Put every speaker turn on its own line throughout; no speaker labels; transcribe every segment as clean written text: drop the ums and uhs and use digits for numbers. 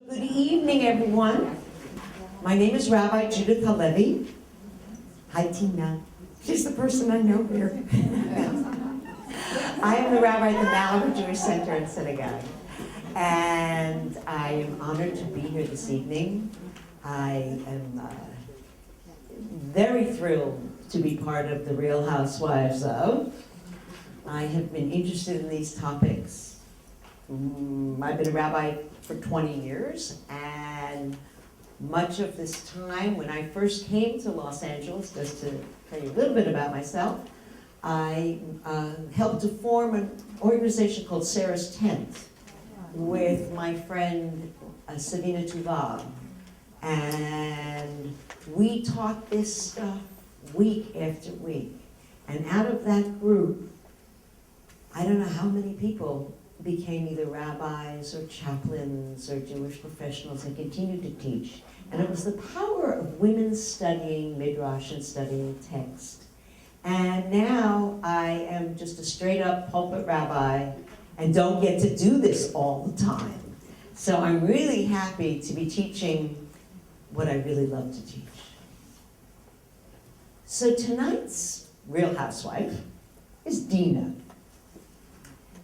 Good evening, everyone. My name is Rabbi Judith HaLevy. Hi, Tina. She's the person I know here. I am the rabbi at the Malibu Jewish Center and Synagogue. And I am honored to be here this evening. I am very thrilled to be part of the Real Housewives of. I have been interested in these topics. I've been a rabbi for 20 years, and much of this time, when I first came to Los Angeles, just to tell you a little bit about myself, I helped to form an organization called Sarah's Tent with my friend Savina Tuval. And we taught this stuff week after week. And out of that group, I don't know how many people became either rabbis or chaplains or Jewish professionals and continued to teach. And it was the power of women studying Midrash and studying text. And now I am just a straight up pulpit rabbi and don't get to do this all the time. So I'm really happy to be teaching what I really love to teach. So tonight's Real Housewife is Dinah.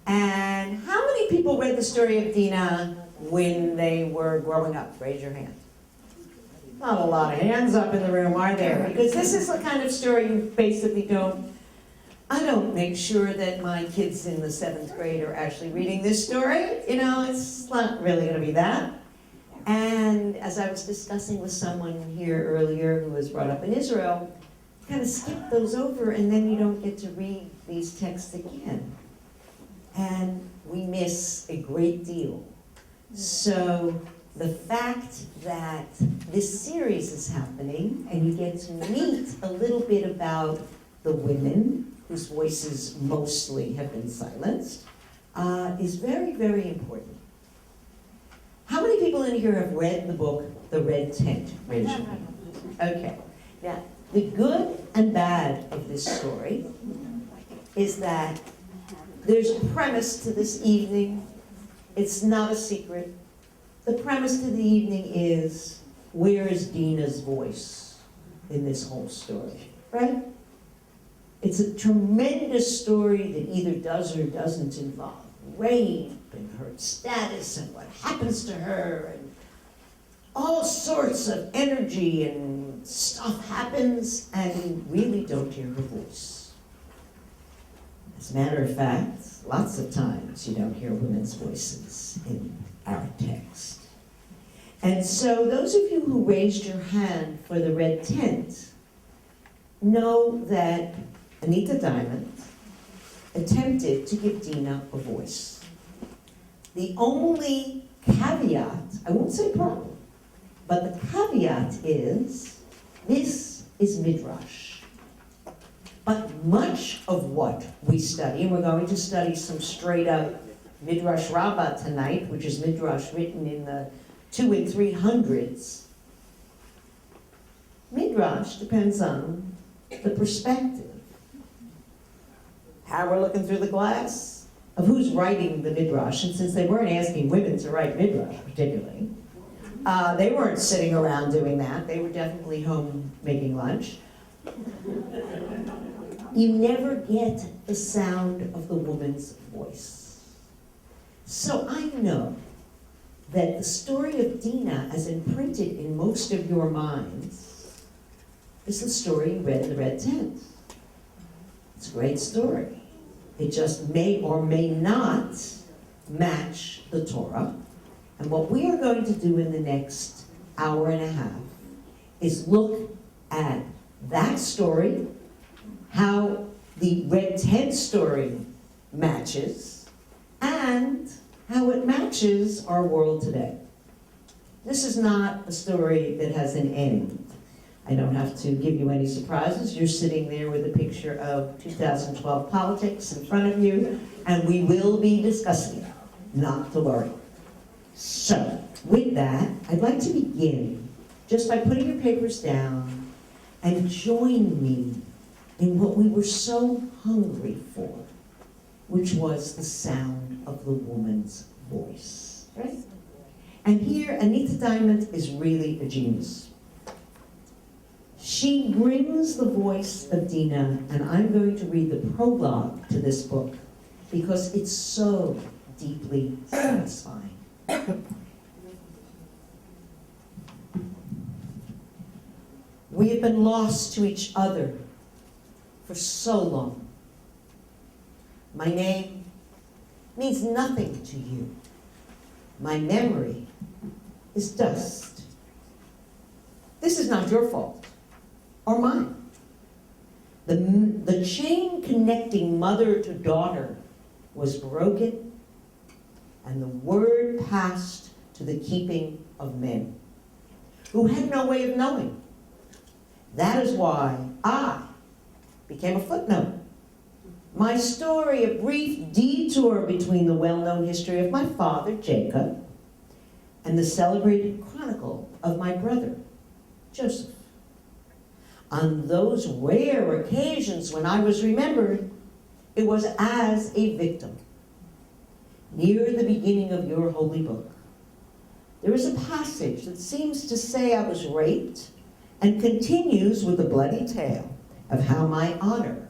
And how many people read the story of Dinah when they were growing up? Raise your hand. Not a lot of hands up in the room, are there? Because this is the kind of story you basically I don't make sure that my kids in the 7th grade are actually reading this story. You know, it's not really going to be that. And as I was discussing with someone here earlier who was brought up in Israel, you kind of skip those over and then you don't get to read these texts again. And we miss a great deal. So the fact that this series is happening and you get to meet a little bit about the women whose voices mostly have been silenced is very, very important. How many people in here have read the book, The Red Tent? Raise your hand. Okay. Now, the good and bad of this story is that there's a premise to this evening. It's not a secret. The premise to the evening is, where is Dinah's voice in this whole story, right? It's a tremendous story that either does or doesn't involve rape and her status and what happens to her, and all sorts of energy and stuff happens, and you really don't hear her voice. As a matter of fact, lots of times you don't hear women's voices in our text. And so those of you who raised your hand for the Red Tent know that Anita Diamond attempted to give Dinah a voice. The only caveat, I won't say problem, but the caveat is, this is Midrash. But much of what we study, and we're going to study some straight up Midrash Rabbah tonight, which is Midrash written in the 200s and 300s. Midrash depends on the perspective. How we're looking through the glass of who's writing the Midrash. And since they weren't asking women to write Midrash particularly, they weren't sitting around doing that. They were definitely home making lunch. You never get the sound of the woman's voice. So I know that the story of Dinah, as imprinted in most of your minds, is the story you read in the Red Tent. It's a great story. It just may or may not match the Torah. And what we are going to do in the next hour and a half is look at that story, how the Red Tent story matches, and how it matches our world today. This is not a story that has an end. I don't have to give you any surprises. You're sitting there with a picture of 2012 politics in front of you, and we will be discussing it, not to worry. So, with that, I'd like to begin just by putting your papers down and join me in what we were so hungry for, which was the sound of the woman's voice. Right? And here, Anita Diamond is really a genius. She brings the voice of Dinah, and I'm going to read the prologue to this book because it's so deeply satisfying. We have been lost to each other for so long. My name means nothing to you. My memory is dust. This is not your fault, or mine. The chain connecting mother to daughter was broken, and the word passed to the keeping of men, who had no way of knowing. That is why I became a footnote. My story, a brief detour between the well-known history of my father, Jacob, and the celebrated chronicle of my brother, Joseph. On those rare occasions when I was remembered, it was as a victim. Near the beginning of your holy book, there is a passage that seems to say I was raped and continues with the bloody tale of how my honor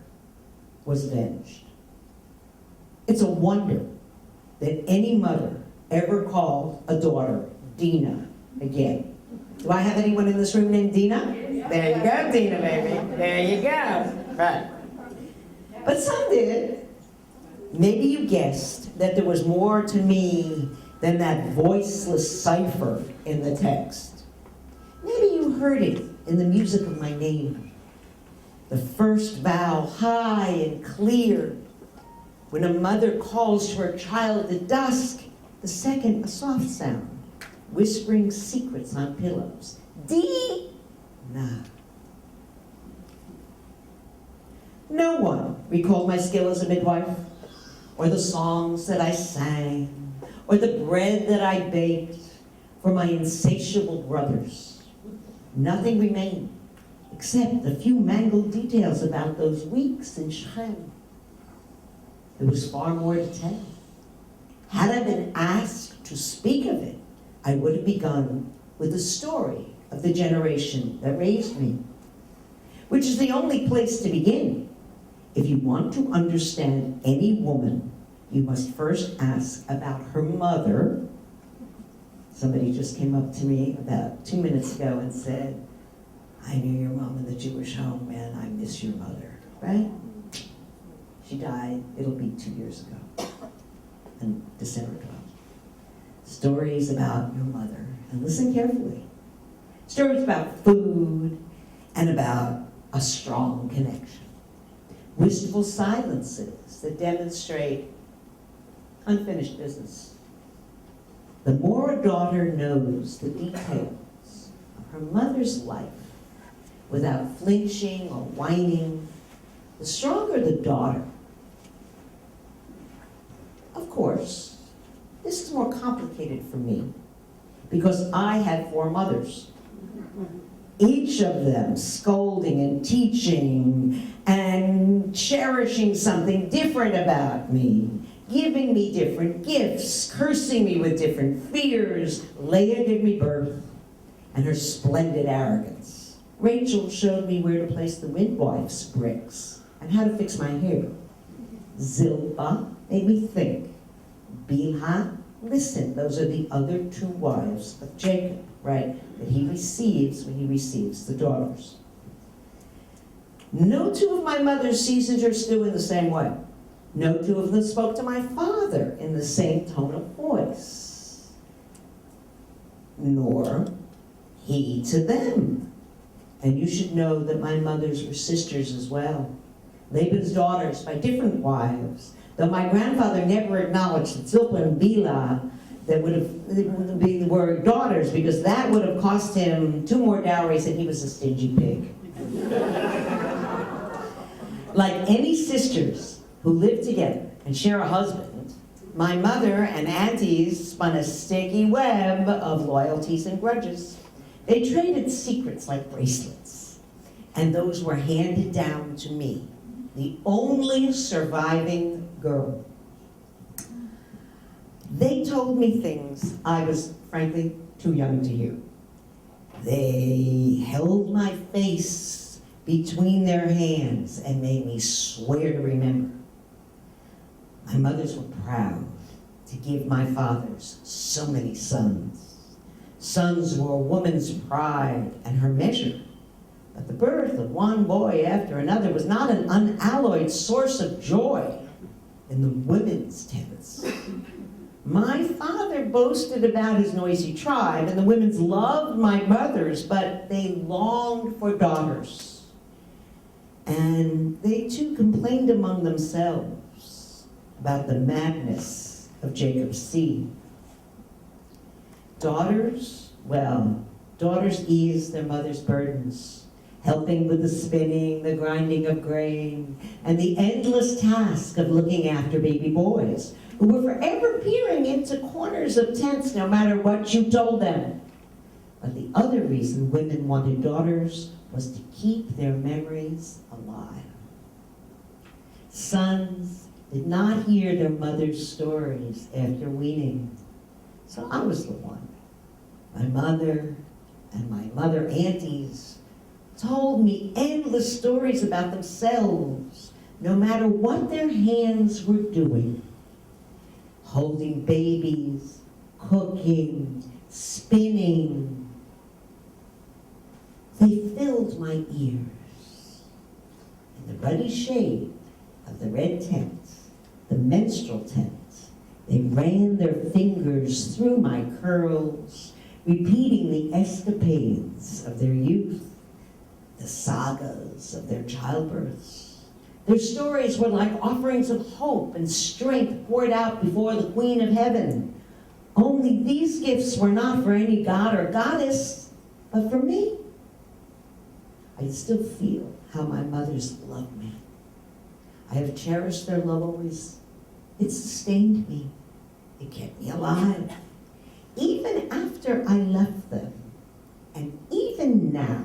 was avenged. It's a wonder that any mother ever called a daughter Dinah again. Do I have anyone in this room named Dinah? There you go, Dinah, baby. There you go. Right. But some did. Maybe you guessed that there was more to me than that voiceless cipher in the text. Maybe you heard it in the music of my name. The first vowel high and clear. When a mother calls to her child at dusk, the second a soft sound, whispering secrets on pillows. Dinah. No one recalled my skill as a midwife, or the songs that I sang, or the bread that I baked for my insatiable brothers. Nothing remained except a few mangled details about those weeks in Shechem. There was far more to tell. Had I been asked to speak of it, I would have begun with the story of the generation that raised me, which is the only place to begin. If you want to understand any woman, you must first ask about her mother. Somebody just came up to me about 2 minutes ago and said, I knew your mom in the Jewish home, and I miss your mother, right? She died, it'll be 2 years ago, on December 12th. Stories about your mother, and listen carefully. Stories about food and about a strong connection. Wistful silences that demonstrate unfinished business. The more a daughter knows the details of her mother's life without flinching or whining, the stronger the daughter. Of course, this is more complicated for me because I had 4 mothers, each of them scolding and teaching and cherishing something different about me, giving me different gifts, cursing me with different fears. Leah gave me birth and her splendid arrogance. Rachel showed me where to place the midwife's bricks and how to fix my hair. Zilpah made me think. Bilhah, listen, those are the other 2 wives of Jacob, right, that he receives when he receives the daughters. No 2 of my mothers seasoned her stew in the same way. No 2 of them spoke to my father in the same tone of voice. Nor he to them. And you should know that my mothers were sisters as well. Laban's daughters by different wives. Though my grandfather never acknowledged that Zilpah and Bilhah that were daughters, because that would have cost him 2 more dowries and he was a stingy pig. Like any sisters who live together and share a husband, my mother and aunties spun a sticky web of loyalties and grudges. They traded secrets like bracelets, and those were handed down to me, the only surviving girl. They told me things I was, frankly, too young to hear. They held my face between their hands and made me swear to remember. My mothers were proud to give my fathers so many sons. Sons were a woman's pride and her measure. But the birth of one boy after another was not an unalloyed source of joy in the women's tents. My father boasted about his noisy tribe, and the women's loved my mothers, but they longed for daughters. And they too complained among themselves about the madness of Jacob's seed. Daughters, well, daughters ease their mother's burdens, helping with the spinning, the grinding of grain, and the endless task of looking after baby boys, who were forever peering into corners of tents no matter what you told them. But the other reason women wanted daughters was to keep their memories alive. Sons did not hear their mother's stories after weaning, so I was the one. My mother and my mother aunties told me endless stories about themselves, no matter what their hands were doing. Holding babies, cooking, spinning. They filled my ears. In the ruddy shade of the red tent, the menstrual tent, they ran their fingers through my curls, repeating the escapades of their youth, the sagas of their childbirths. Their stories were like offerings of hope and strength poured out before the Queen of Heaven. Only these gifts were not for any god or goddess, but for me. I still feel how my mothers loved me. I have cherished their love always. It sustained me. It kept me alive. Even after I left them, and even now,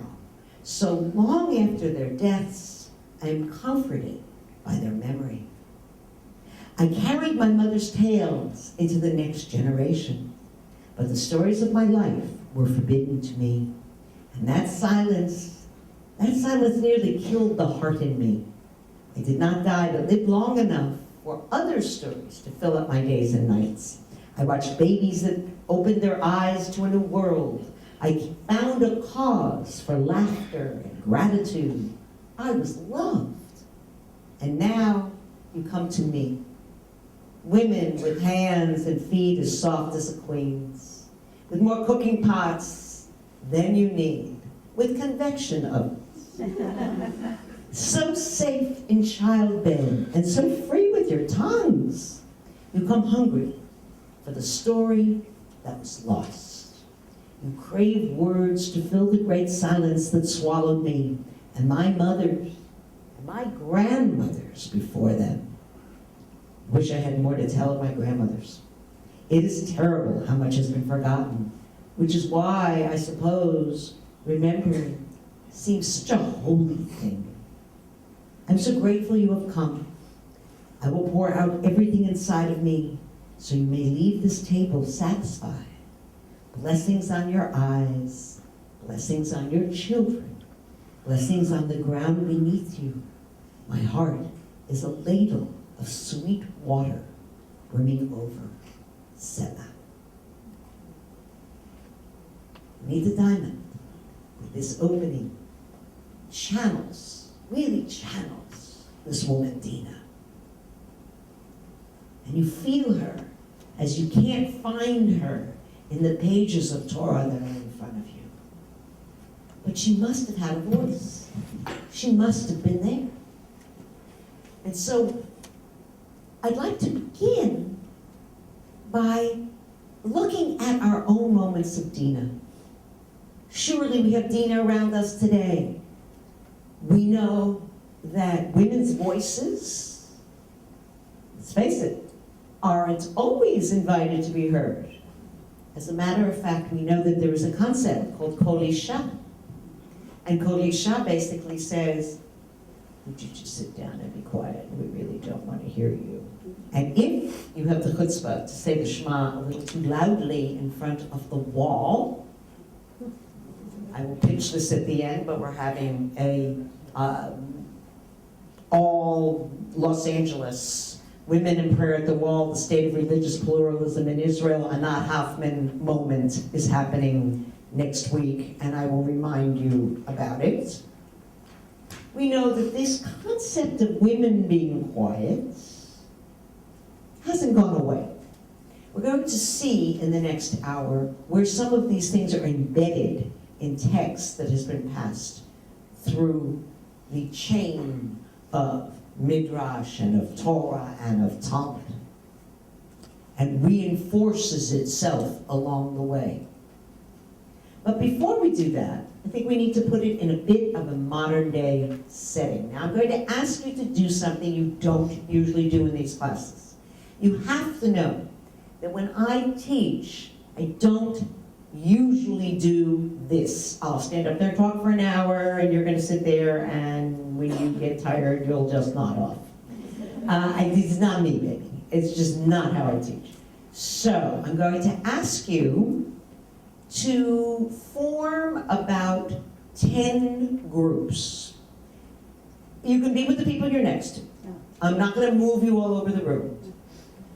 so long after their deaths, I am comforted by their memory. I carried my mother's tales into the next generation, but the stories of my life were forbidden to me. And that silence nearly killed the heart in me. I did not die, but lived long enough for other stories to fill up my days and nights. I watched babies that opened their eyes to a new world. I found a cause for laughter and gratitude. I was loved. And now you come to me. Women with hands and feet as soft as a queen's, with more cooking pots than you need, with convection ovens. So safe in childbed and so free with your tongues. You come hungry for the story that was lost. You crave words to fill the great silence that swallowed me, and my mothers, and my grandmothers before them. Wish I had more to tell of my grandmothers. It is terrible how much has been forgotten, which is why, I suppose, remembering seems such a holy thing. I'm so grateful you have come. I will pour out everything inside of me so you may leave this table satisfied. Blessings on your eyes, blessings on your children, blessings on the ground beneath you. My heart is a ladle of sweet water brimming over. Selah. Meet the diamond with this opening channels, really channels this woman Dinah. And you feel her as you can't find her in the pages of Torah that are in front of you. But she must have had a voice. She must have been there. And so I'd like to begin by looking at our own moments of Dinah. Surely we have Dinah around us today. We know that women's voices, let's face it, aren't always invited to be heard. As a matter of fact, we know that there is a concept called Kol Isha. And Kol Isha basically says, would you just sit down and be quiet? We really don't want to hear you. And if you have the chutzpah to say the Shema a little too loudly in front of the wall, I will pitch this at the end, but we're having a all Los Angeles Women in Prayer at the Wall, the State of Religious Pluralism in Israel, Anat Hoffman moment is happening next week, and I will remind you about it. We know that this concept of women being quiet hasn't gone away. We're going to see in the next hour where some of these things are embedded in text that has been passed through the chain of Midrash and of Torah and of Talmud, and reinforces itself along the way. But before we do that, I think we need to put it in a bit of a modern day setting. Now I'm going to ask you to do something you don't usually do in these classes. You have to know that when I teach, I don't usually do this. I'll stand up there and talk for an hour, and you're going to sit there, and when you get tired, you'll just nod off. It's not me, baby. It's just not how I teach. So I'm going to ask you to form about 10 groups. You can be with the people you're next to. I'm not going to move you all over the room.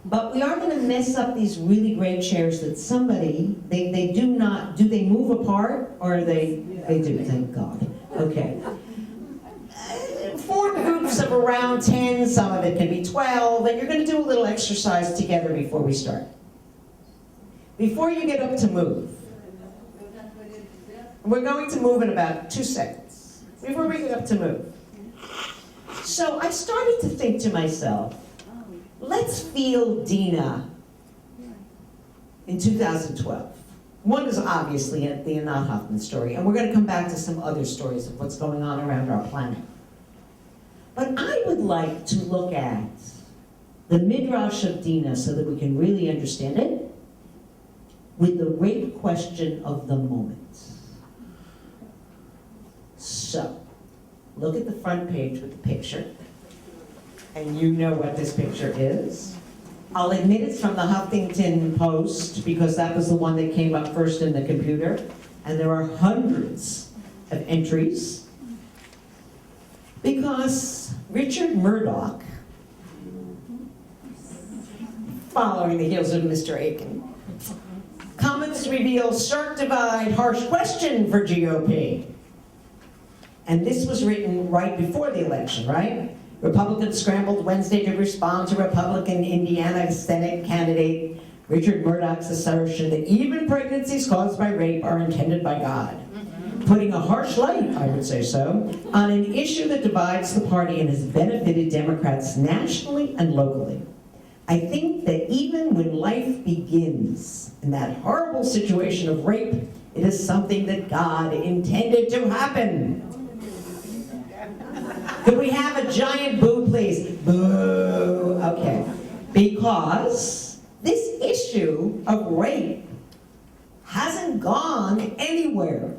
But we are going to mess up these really great chairs that somebody, they do not, do they move apart, or they do, thank God. Okay. 4 groups of around 10, some of it can be 12, and you're going to do a little exercise together before we start. Before you get up to move, we're going to move in about 2 seconds, before we get up to move. So I started to think to myself, let's feel Dinah in 2012. One is obviously the Anat Hoffman story, and we're going to come back to some other stories of what's going on around our planet. But I would like to look at the Midrash of Dinah so that we can really understand it with the rape question of the moment. So, look at the front page with the picture. And you know what this picture is. I'll admit it's from the Huffington Post because that was the one that came up first in the computer. And there are hundreds of entries. Because Richard Murdoch, following the heels of Mr. Aiken, comments reveal stark divide, harsh question for GOP. And this was written right before the election, right? Republicans scrambled Wednesday to respond to Republican Indiana Senate candidate Richard Murdoch's assertion that even pregnancies caused by rape are intended by God. Putting a harsh light, I would say so, on an issue that divides the party and has benefited Democrats nationally and locally. I think that even when life begins in that horrible situation of rape, it is something that God intended to happen. Could we have a giant boo, please? Boo. Okay. Because this issue of rape hasn't gone anywhere.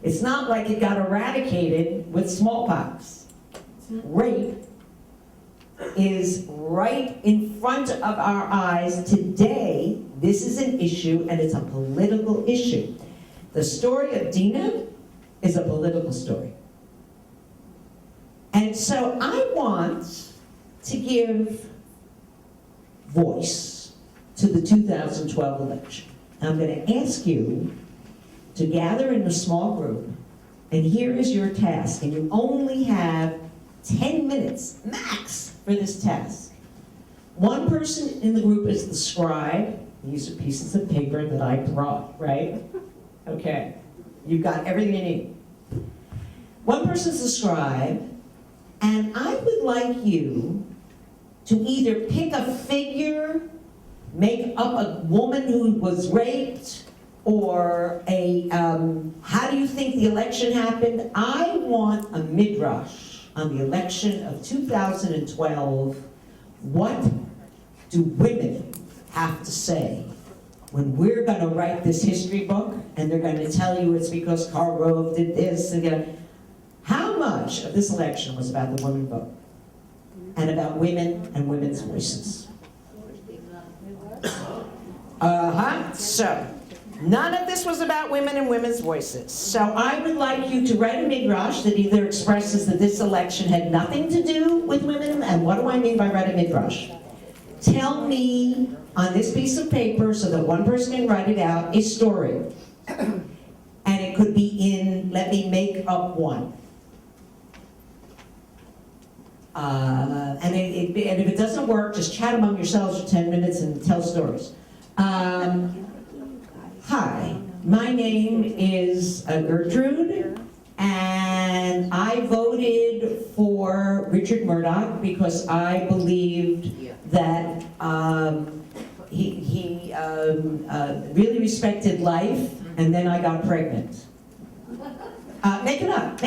It's not like it got eradicated with smallpox. Rape is right in front of our eyes today. This is an issue, and it's a political issue. The story of Dinah is a political story. And so I want to give voice to the 2012 election. I'm going to ask you to gather in a small group, and here is your task, and you only have 10 minutes max for this task. One person in the group is the scribe. These are pieces of paper that I brought, right? Okay, you've got everything you need. One person's the scribe, and I would like you to either pick a figure, make up a woman who was raped, or a, how do you think the election happened? I want a midrash on the election of 2012. What do women have to say when we're going to write this history book, and they're going to tell you it's because Karl Rove did this, and how much of this election was about the women vote? and about women and women's voices. So, none of this was about women and women's voices. So I would like you to write a midrash that either expresses that this election had nothing to do with women, and what do I mean by write a midrash? Tell me on this piece of paper, so that one person can write it out, a story. And it could be in, let me make up one. And if it doesn't work, just chat among yourselves for 10 minutes and tell stories. Hi, my name is Gertrude, and I voted for Richard Murdoch because I believed that he really respected life, and then I got pregnant. Make it up,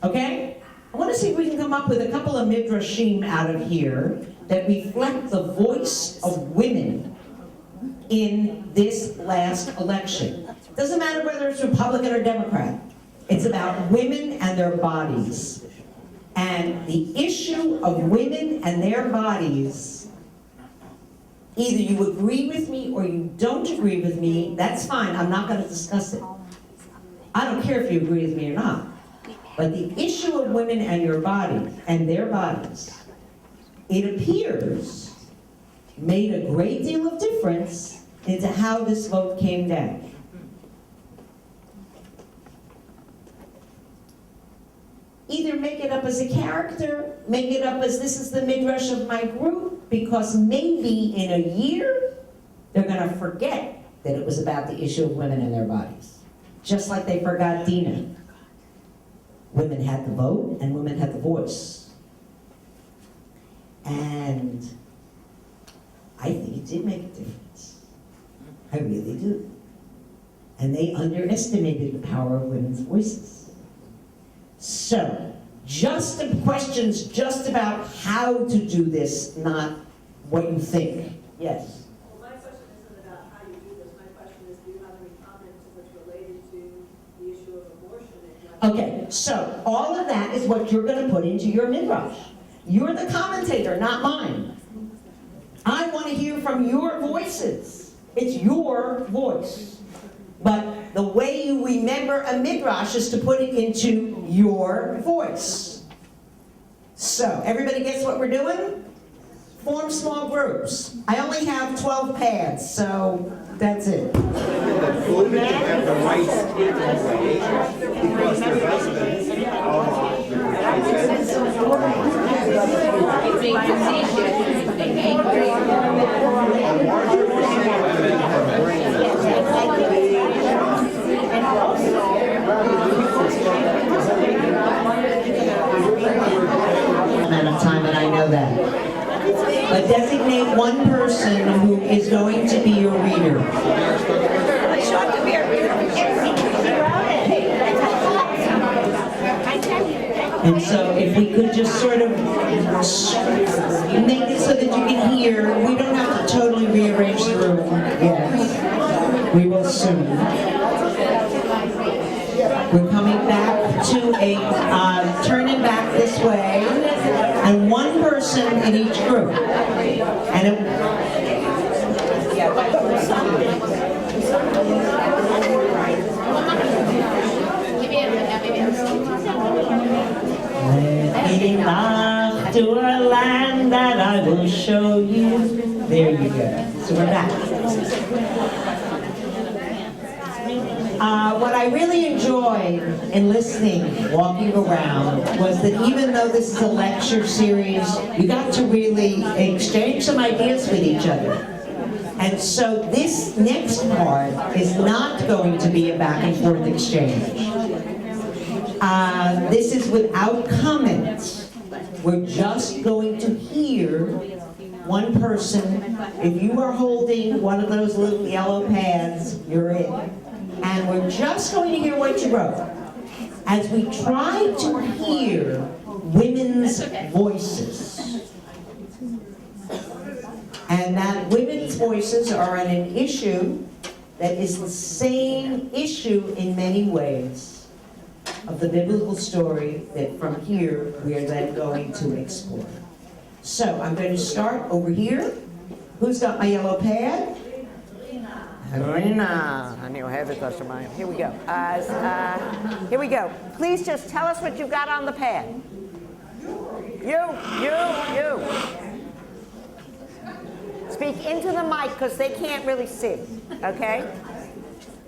okay? I want to see if we can come up with a couple of midrashim out of here that reflect the voice of women in this last election. Doesn't matter whether it's Republican or Democrat. It's about women and their bodies. And the issue of women and their bodies, either you agree with me or you don't agree with me, that's fine, I'm not going to discuss it. I don't care if you agree with me or not. But the issue of women and your body and their bodies, it appears, made a great deal of difference into how this vote came down. Either make it up as a character, make it up as this is the midrash of my group, because maybe in a year, they're gonna forget that it was about the issue of women and their bodies. Just like they forgot Dinah. Women had the vote and women had the voice. And I think it did make a difference. I really do. And they underestimated the power of women's voices. So, just the questions just about how to do this, not what you think. Yes?
Well, my question isn't about how you do this. My question is, do you have any comments that's related to the issue of abortion?
Okay, so all of that is what you're going to put into your midrash. You're the commentator, not mine. I want to hear from your voices. It's your voice. But the way you remember a midrash is to put it into your voice. So, everybody gets what we're doing? Form small groups. I only have 12 pads, so that's it.
Women have the right because their husbands
amount of time, and I know that. But designate one person who is going to be your reader. And so if we could just sort of make it so that you can hear, we don't have to totally rearrange the room. Yes, we will soon. We're coming back to a, turning back this way, and one person in each group. And it, leading off to a land that I will show you. There you go. So we're back. What I really enjoyed in listening, walking around, was that even though this is a lecture series, you got to really exchange some ideas with each other. And so this next part is not going to be a back and forth exchange. This is without comments. We're just going to hear one person. If you are holding one of those little yellow pads, you're in. And we're just going to hear what you wrote. As we try to hear women's voices. And that women's voices are on an issue that is the same issue in many ways. of the biblical story that from here we are then going to explore. So I'm going to start over here. Who's got my yellow pad? Rena. I knew I had the customer. Here we go. Here we go. Please just tell us what you've got on the pad. You. Speak into the mic because they can't really see. Okay?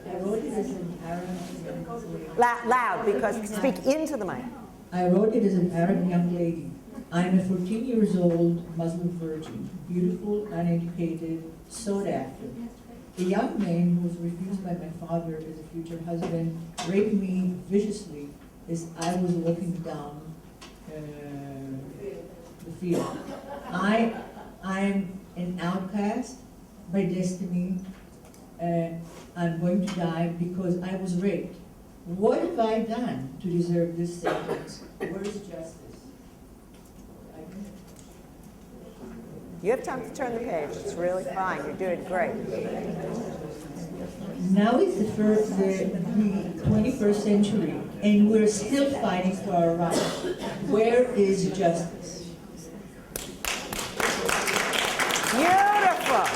I wrote it as an Arab young lady.
Loud, because speak into the mic.
I wrote it as an Arab young lady. I'm a 14 years old Muslim virgin, beautiful, uneducated, sought after. A young man who was refused by my father as a future husband raped me viciously as I was walking down the field. I'm an outcast by destiny. I'm going to die because I was raped. What have I done to deserve this sentence? Where is justice?
You have time to turn the page. It's really fine. You're doing great.
Now it's the 21st century, and we're still fighting for our rights. Where is justice?
Beautiful.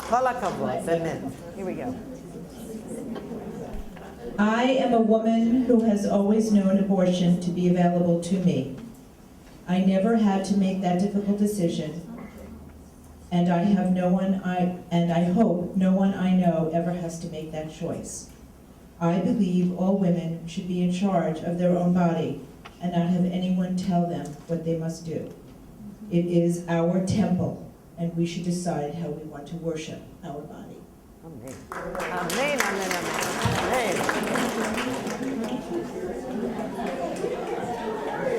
Kol hakavod. Amen. Here we go.
I am a woman who has always known abortion to be available to me. I never had to make that difficult decision, and I hope no one I know ever has to make that choice. I believe all women should be in charge of their own body and not have anyone tell them what they must do. It is our temple, and we should decide how we want to worship our body.
Amen. Amen. Amen. Amen.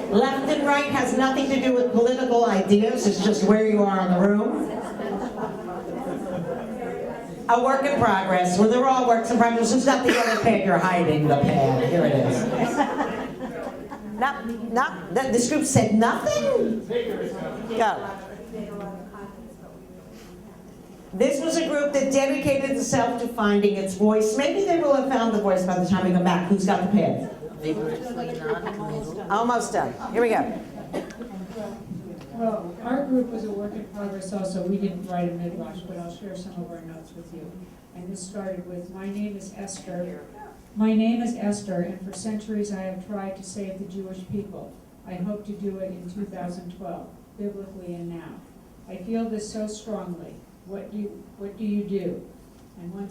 Left and right has nothing to do with political ideas. It's just where you are in the room. A work in progress. Well, they're all works in progress. Who's got the yellow pad? You're hiding the pad. Here it is. This group said nothing? Go. This was a group that dedicated itself to finding its voice. Maybe they will have found the voice by the time we come back. Who's got the pad? Almost done. Here we go.
Well, our group was a work in progress also. We didn't write a midrash, but I'll share some of our notes with you. And this started with, my name is Esther. My name is Esther, and for centuries I have tried to save the Jewish people. I hope to do it in 2012, biblically and now. I feel this so strongly. What do you do? And one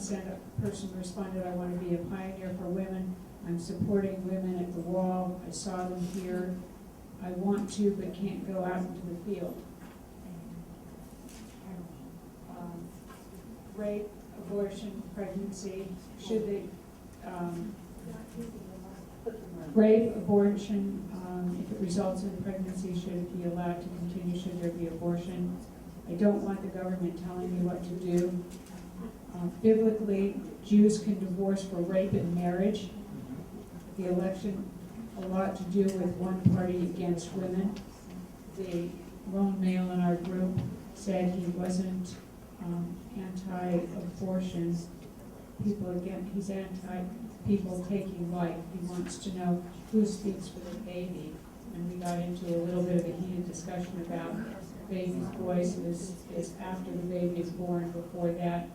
person responded, I want to be a pioneer for women. I'm supporting women at the wall. I saw them here. I want to, but can't go out into the field. Rape, abortion, pregnancy, should they, rape, abortion, if it results in pregnancy, should it be allowed to continue? Should there be abortion? I don't want the government telling me what to do. Biblically, Jews can divorce for rape in marriage. The election, a lot to do with one party against women. The lone male in our group said he wasn't anti-abortion. He's anti-people taking life. He wants to know who speaks for the baby. And we got into a little bit of a heated discussion about baby's voice is after the baby is born. Before that,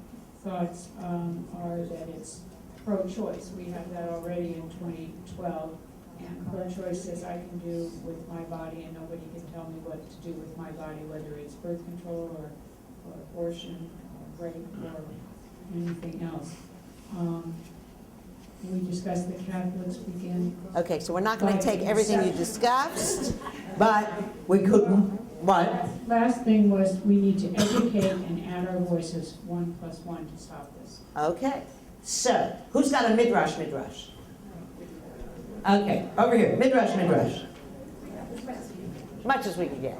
thoughts are that it's pro-choice. We have that already in 2012. And pro-choice says I can do with my body and nobody can tell me what to do with my body, whether it's birth control or abortion or rape or anything else. We discussed the Catholics begin.
Okay, so we're not going to take everything you discussed, but we couldn't. What?
Last thing was we need to educate and add our voices 1 + 1 to stop this.
Okay, so who's got a midrash? Okay, over here, midrash. Much as we can get.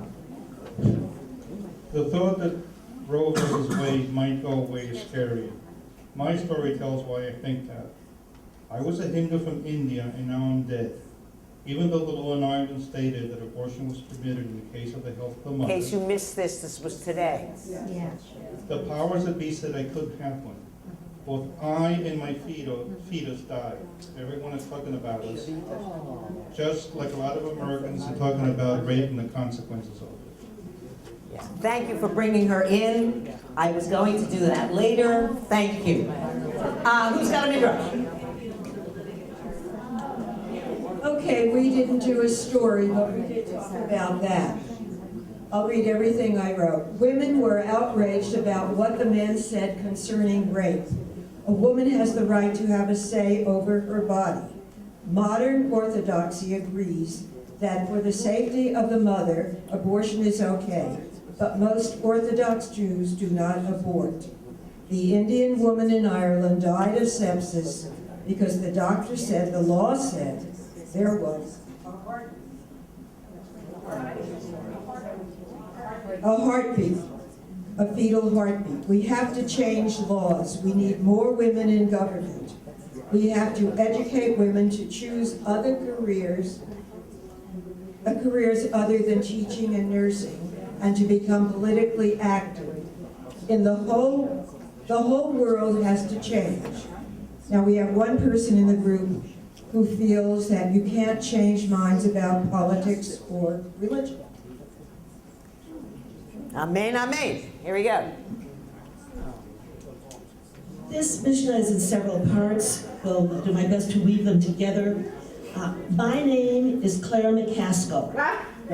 The thought that Roe versus Wade might go away is scary. My story tells why I think that. I was a Hindu from India and now I'm dead. Even though the law in Ireland stated that abortion was permitted in the case of the health of the
In
mother,
case you missed this was today.
Yeah.
the powers that be said I couldn't have one. Both I and my fetus died. Everyone is talking about us. Just like a lot of Americans are talking about rape and the consequences of it.
Thank you for bringing her in. I was going to do that later. Thank you. Who's got a midrash?
Okay, we didn't do a story, but we did talk about that. I'll read everything I wrote. Women were outraged about what the men said concerning rape. A woman has the right to have a say over her body. Modern orthodoxy agrees that for the safety of the mother, abortion is okay, but most Orthodox Jews do not abort. The Indian woman in Ireland died of sepsis because the doctor said, the law said, there was a heartbeat, a fetal heartbeat. We have to change laws. We need more women in government. We have to educate women to choose other careers other than teaching and nursing, and to become politically active. The whole world has to change. Now we have one person in the group who feels that you can't change minds about politics or religion.
Amen, amen. Here we go.
This Mishnah is in several parts. I'll do my best to weave them together. My name is Claire McCaskill.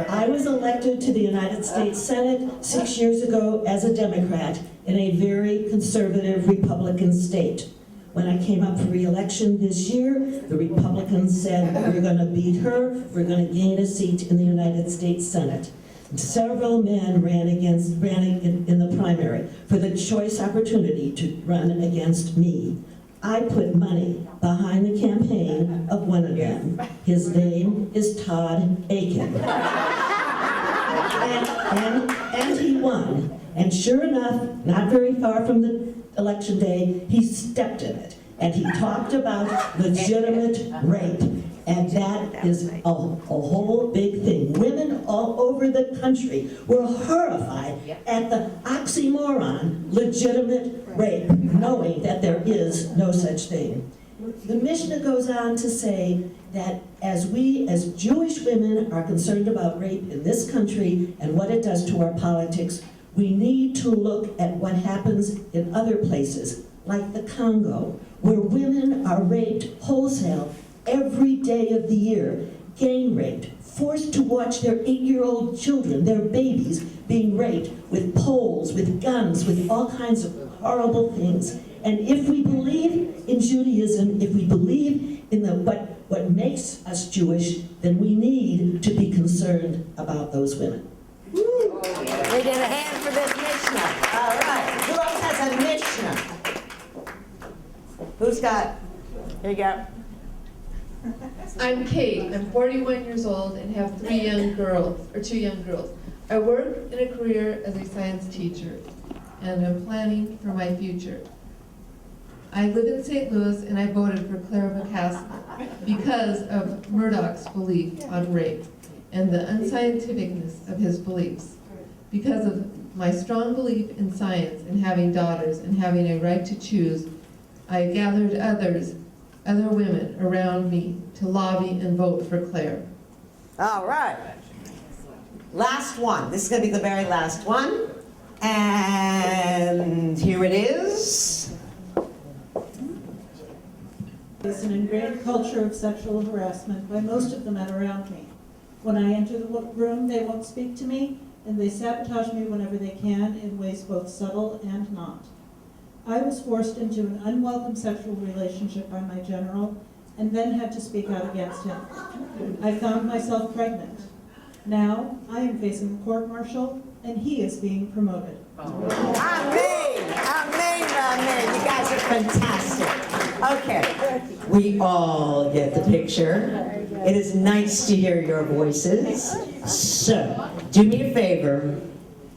I was elected to the United States Senate 6 years ago as a Democrat in a very conservative Republican state. When I came up for re-election this year, the Republicans said, we're going to beat her, we're going to gain a seat in the United States Senate. Several men ran in the primary for the choice opportunity to run against me. I put money behind the campaign of one of them. His name is Todd Aiken. And he won. And sure enough, not very far from the election day, he stepped in it. And he talked about legitimate rape. And that is a whole big thing. Women all over the country were horrified at the oxymoron, legitimate rape, knowing that there is no such thing. The Mishnah goes on to say that as we, as Jewish women, are concerned about rape in this country and what it does to our politics, we need to look at what happens in other places, like the Congo, where women are raped wholesale every day of the year, gang raped, forced to watch their 8-year-old children, their babies, being raped with poles, with guns, with all kinds of horrible things. And if we believe in Judaism, if we believe in what makes us Jewish, then we need to be concerned about those women.
We did a hand for this Mishnah. All right. Who else has a Mishnah? Who's got? Here you go.
I'm Kate. I'm 41 years old and have 2 young girls. I work in a career as a science teacher, and I'm planning for my future. I live in St. Louis, and I voted for Claire McCaskill because of Murdoch's belief on rape and the unscientificness of his beliefs. Because of my strong belief in science and having daughters and having a right to choose, I gathered other women around me to lobby and vote for Claire.
All right. Last one. This is going to be the very last one. And here it is.
There's an ingrained culture of sexual harassment by most of the men around me. When I enter the room, they won't speak to me, and they sabotage me whenever they can in ways both subtle and not. I was forced into an unwelcome sexual relationship by my general, and then had to speak out against him. I found myself pregnant. Now, I am facing a court-martial, and he is being promoted.
Amen! Amen, amen. You guys are fantastic. Okay, we all get the picture. It is nice to hear your voices. So, do me a favor,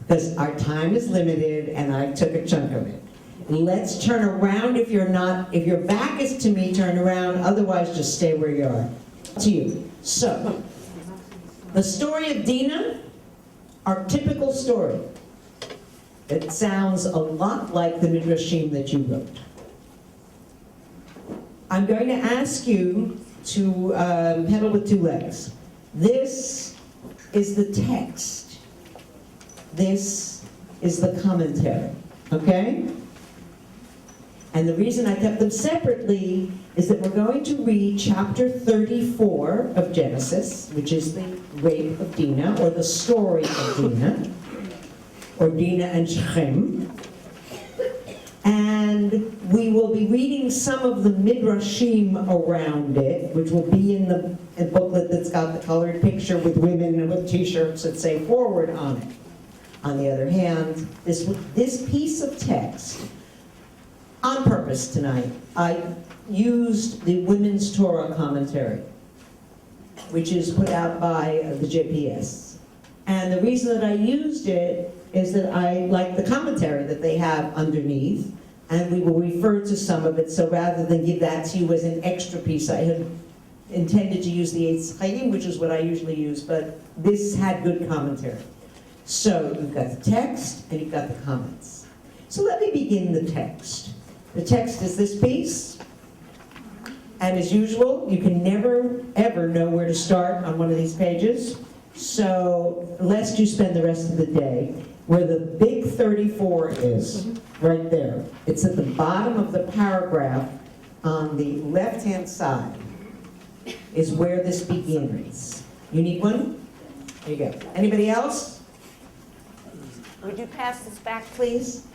because our time is limited, and I took a chunk of it. Let's turn around. If your back is to me, turn around. Otherwise, just stay where you are. To you. So, the story of Dinah, our typical story. It sounds a lot like the Midrashim that you wrote. I'm going to ask you to pedal with two legs. This is the text. This is the commentary, okay? And the reason I kept them separately is that we're going to read chapter 34 of Genesis, which is the rape of Dinah, or the story of Dinah, or Dinah and Shechem. And we will be reading some of the midrashim around it, which will be in the booklet that's got the colored picture with women with t-shirts that say forward on it. On the other hand, this piece of text, on purpose tonight, I used the Women's Torah commentary, which is put out by the JPS. And the reason that I used it is that I like the commentary that they have underneath, and we will refer to some of it. So rather than give that to you as an extra piece, I had intended to use the Eitz Chaim, which is what I usually use, but this had good commentary. So you've got the text and you've got the comments. So let me begin the text. The text is this piece, and as usual, you can never, ever know where to start on one of these pages. So, lest you spend the rest of the day, where the big 34 is, right there. It's at the bottom of the paragraph on the left-hand side, is where this begins. You need one? There you go. Anybody else? Would you pass this back, please?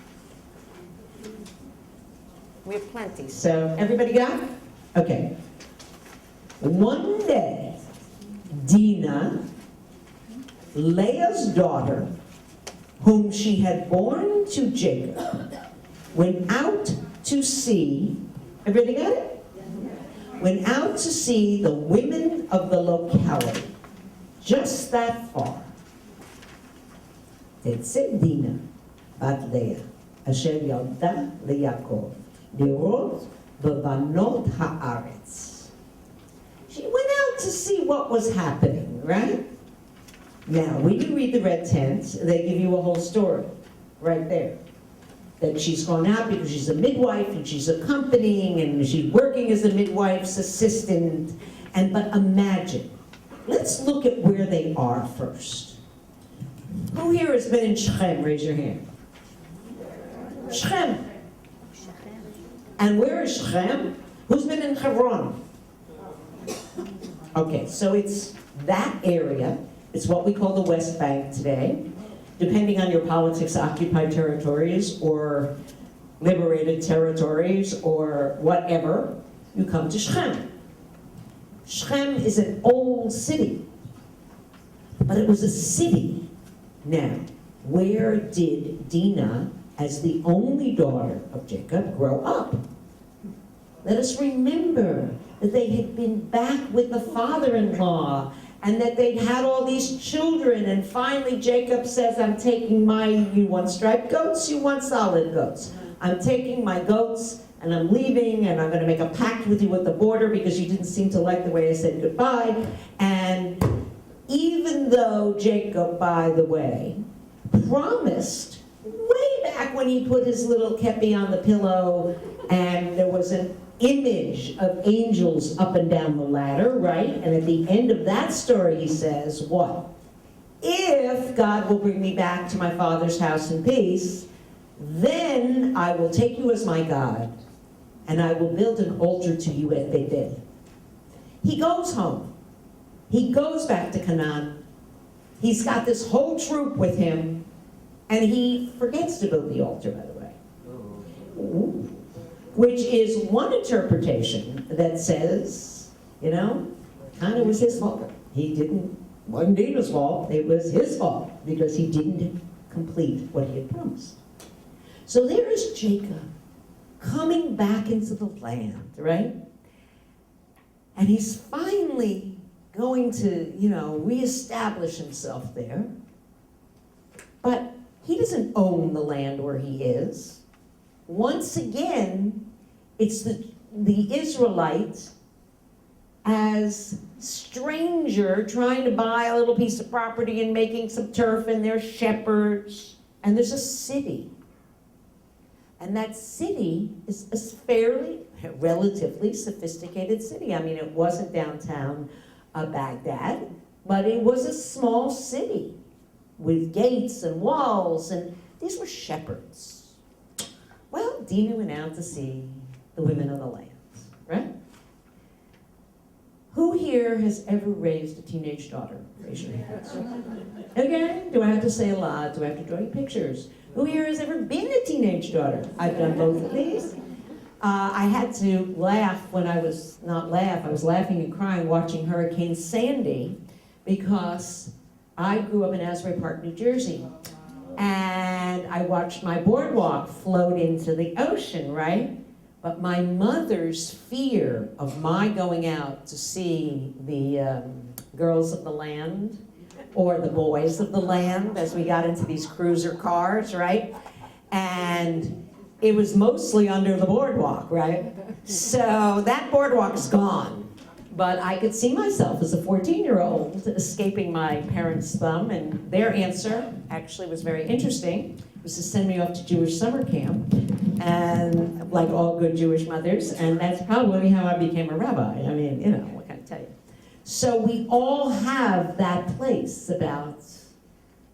We have plenty. So, everybody got it? Okay. One day, Dinah, Leah's daughter, whom she had borne to Jacob, went out to see, everybody got it? Went out to see the women of the locality, just that far. תצא דינה, בת לאה, אשר ילדה ליעקב, לראות בבנות הארץ. She went out to see what was happening, right? Now, when you read the red tent, they give you a whole story, right there. That she's gone out because she's a midwife, and she's accompanying, and she's working as a midwife's assistant. But imagine, let's look at where they are first. Who here has been in Shechem? Raise your hand. Shechem. And where is Shechem? Who's been in Hebron? Okay, so it's that area. It's what we call the West Bank today. Depending on your politics, occupied territories or liberated territories or whatever, you come to Shechem. Shechem is an old city, but it was a city. Now, where did Dinah, as the only daughter of Jacob, grow up? Let us remember that they had been back with the father-in-law, and that they'd had all these children, and finally Jacob says, I'm taking you want striped goats, you want solid goats. I'm taking my goats, and I'm leaving, and I'm going to make a pact with you at the border because you didn't seem to like the way I said goodbye. And even though Jacob, by the way, promised way back when he put his little kepi on the pillow, and there was an image of angels up and down the ladder, right? And at the end of that story, he says, what? If God will bring me back to my father's house in peace, then I will take you as my God, and I will build an altar to you at Bethel. He goes home. He goes back to Canaan. He's got this whole troop with him, and he forgets to build the altar, by the way. Ooh. Which is one interpretation that says, kind of was his fault. Wasn't Dinah's fault, it was his fault, because he didn't complete what he had promised. So there is Jacob coming back into the land, right? And he's finally going to, reestablish himself there. But he doesn't own the land where he is. Once again, it's the Israelites as stranger trying to buy a little piece of property and making some turf, and they're shepherds, and there's a city. And that city is a fairly, relatively sophisticated city. I mean, it wasn't downtown Baghdad, but it was a small city with gates and walls, and these were shepherds. Well, Dinah went out to see the women of the land, right? Who here has ever raised a teenage daughter? Raise your hands. Okay, do I have to say a lot? Do I have to draw you pictures? Who here has ever been a teenage daughter? I've done both of these. I had to laugh when I was, not laugh, I was laughing and crying watching Hurricane Sandy because I grew up in Asbury Park, New Jersey. And I watched my boardwalk float into the ocean, right? But my mother's fear of my going out to see the girls of the land or the boys of the land as we got into these cruiser cars, right? And it was mostly under the boardwalk, right? So that boardwalk's gone. But I could see myself as a 14-year-old escaping my parents' thumb, and their answer actually was very interesting. It was to send me off to Jewish summer camp, and like all good Jewish mothers, and that's probably how I became a rabbi. I mean, you know, what can I tell you? So we all have that place about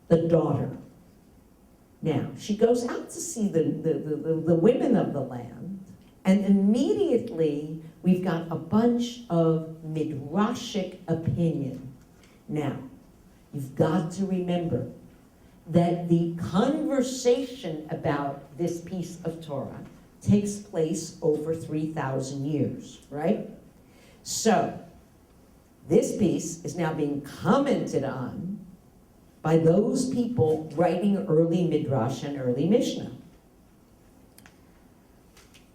the daughter. Now, she goes out to see the women of the land, and immediately we've got a bunch of midrashic opinion. Now, you've got to remember that the conversation about this piece of Torah takes place over 3,000 years, right? So, this piece is now being commented on by those people writing early Midrash and early Mishnah.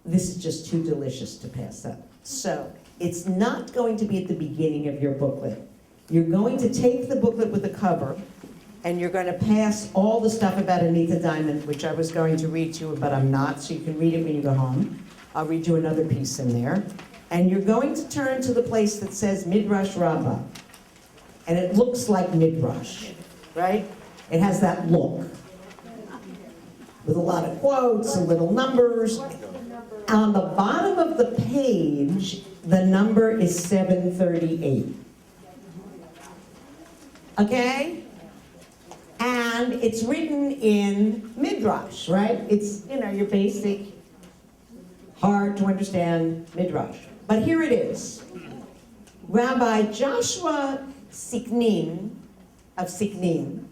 This is just too delicious to pass up. So, it's not going to be at the beginning of your booklet. You're going to take the booklet with the cover, and you're going to pass all the stuff about Anita Diamond, which I was going to read to you, but I'm not, so you can read it when you go home. I'll read you another piece in there. And you're going to turn to the place that says Midrash Rabbah. And it looks like Midrash, right? It has that look. With a lot of quotes and little numbers. On the bottom of the page, the number is 738. Okay? And it's written in Midrash, right? It's, you know, your basic, hard to understand Midrash. But here it is. Rabbi Joshua Siknin of Siknin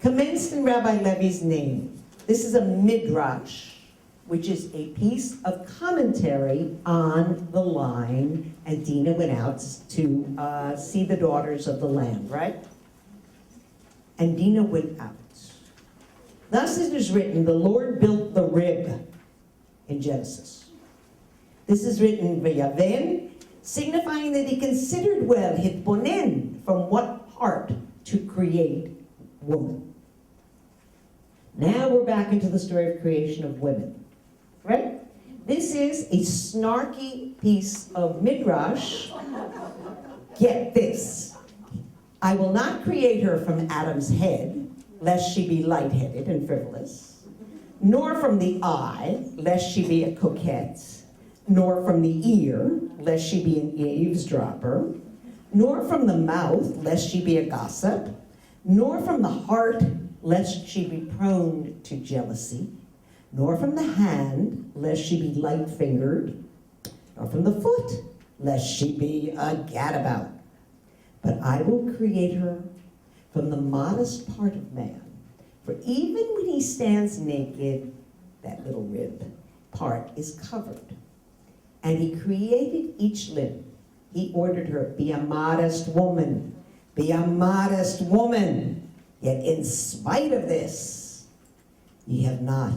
commenced in Rabbi Levi's name. This is a Midrash, which is a piece of commentary on the line, and Dinah went out to see the daughters of the land, right? And Dinah went out. Thus it is written, the Lord built the rib in Genesis. This is written Vayaven, signifying that he considered well hitbonen, from what part to create woman. Now we're back into the story of creation of women, right? This is a snarky piece of Midrash. Get this. I will not create her from Adam's head, lest she be lightheaded and frivolous, nor from the eye, lest she be a coquette, nor from the ear, lest she be an eavesdropper, nor from the mouth, lest she be a gossip, nor from the heart, lest she be prone to jealousy, nor from the hand, lest she be light-fingered, nor from the foot, lest she be a gadabout. But I will create her from the modest part of man, for even when he stands naked, that little rib part is covered. And he created each limb. He ordered her, be a modest woman, be a modest woman. Yet in spite of this, ye have not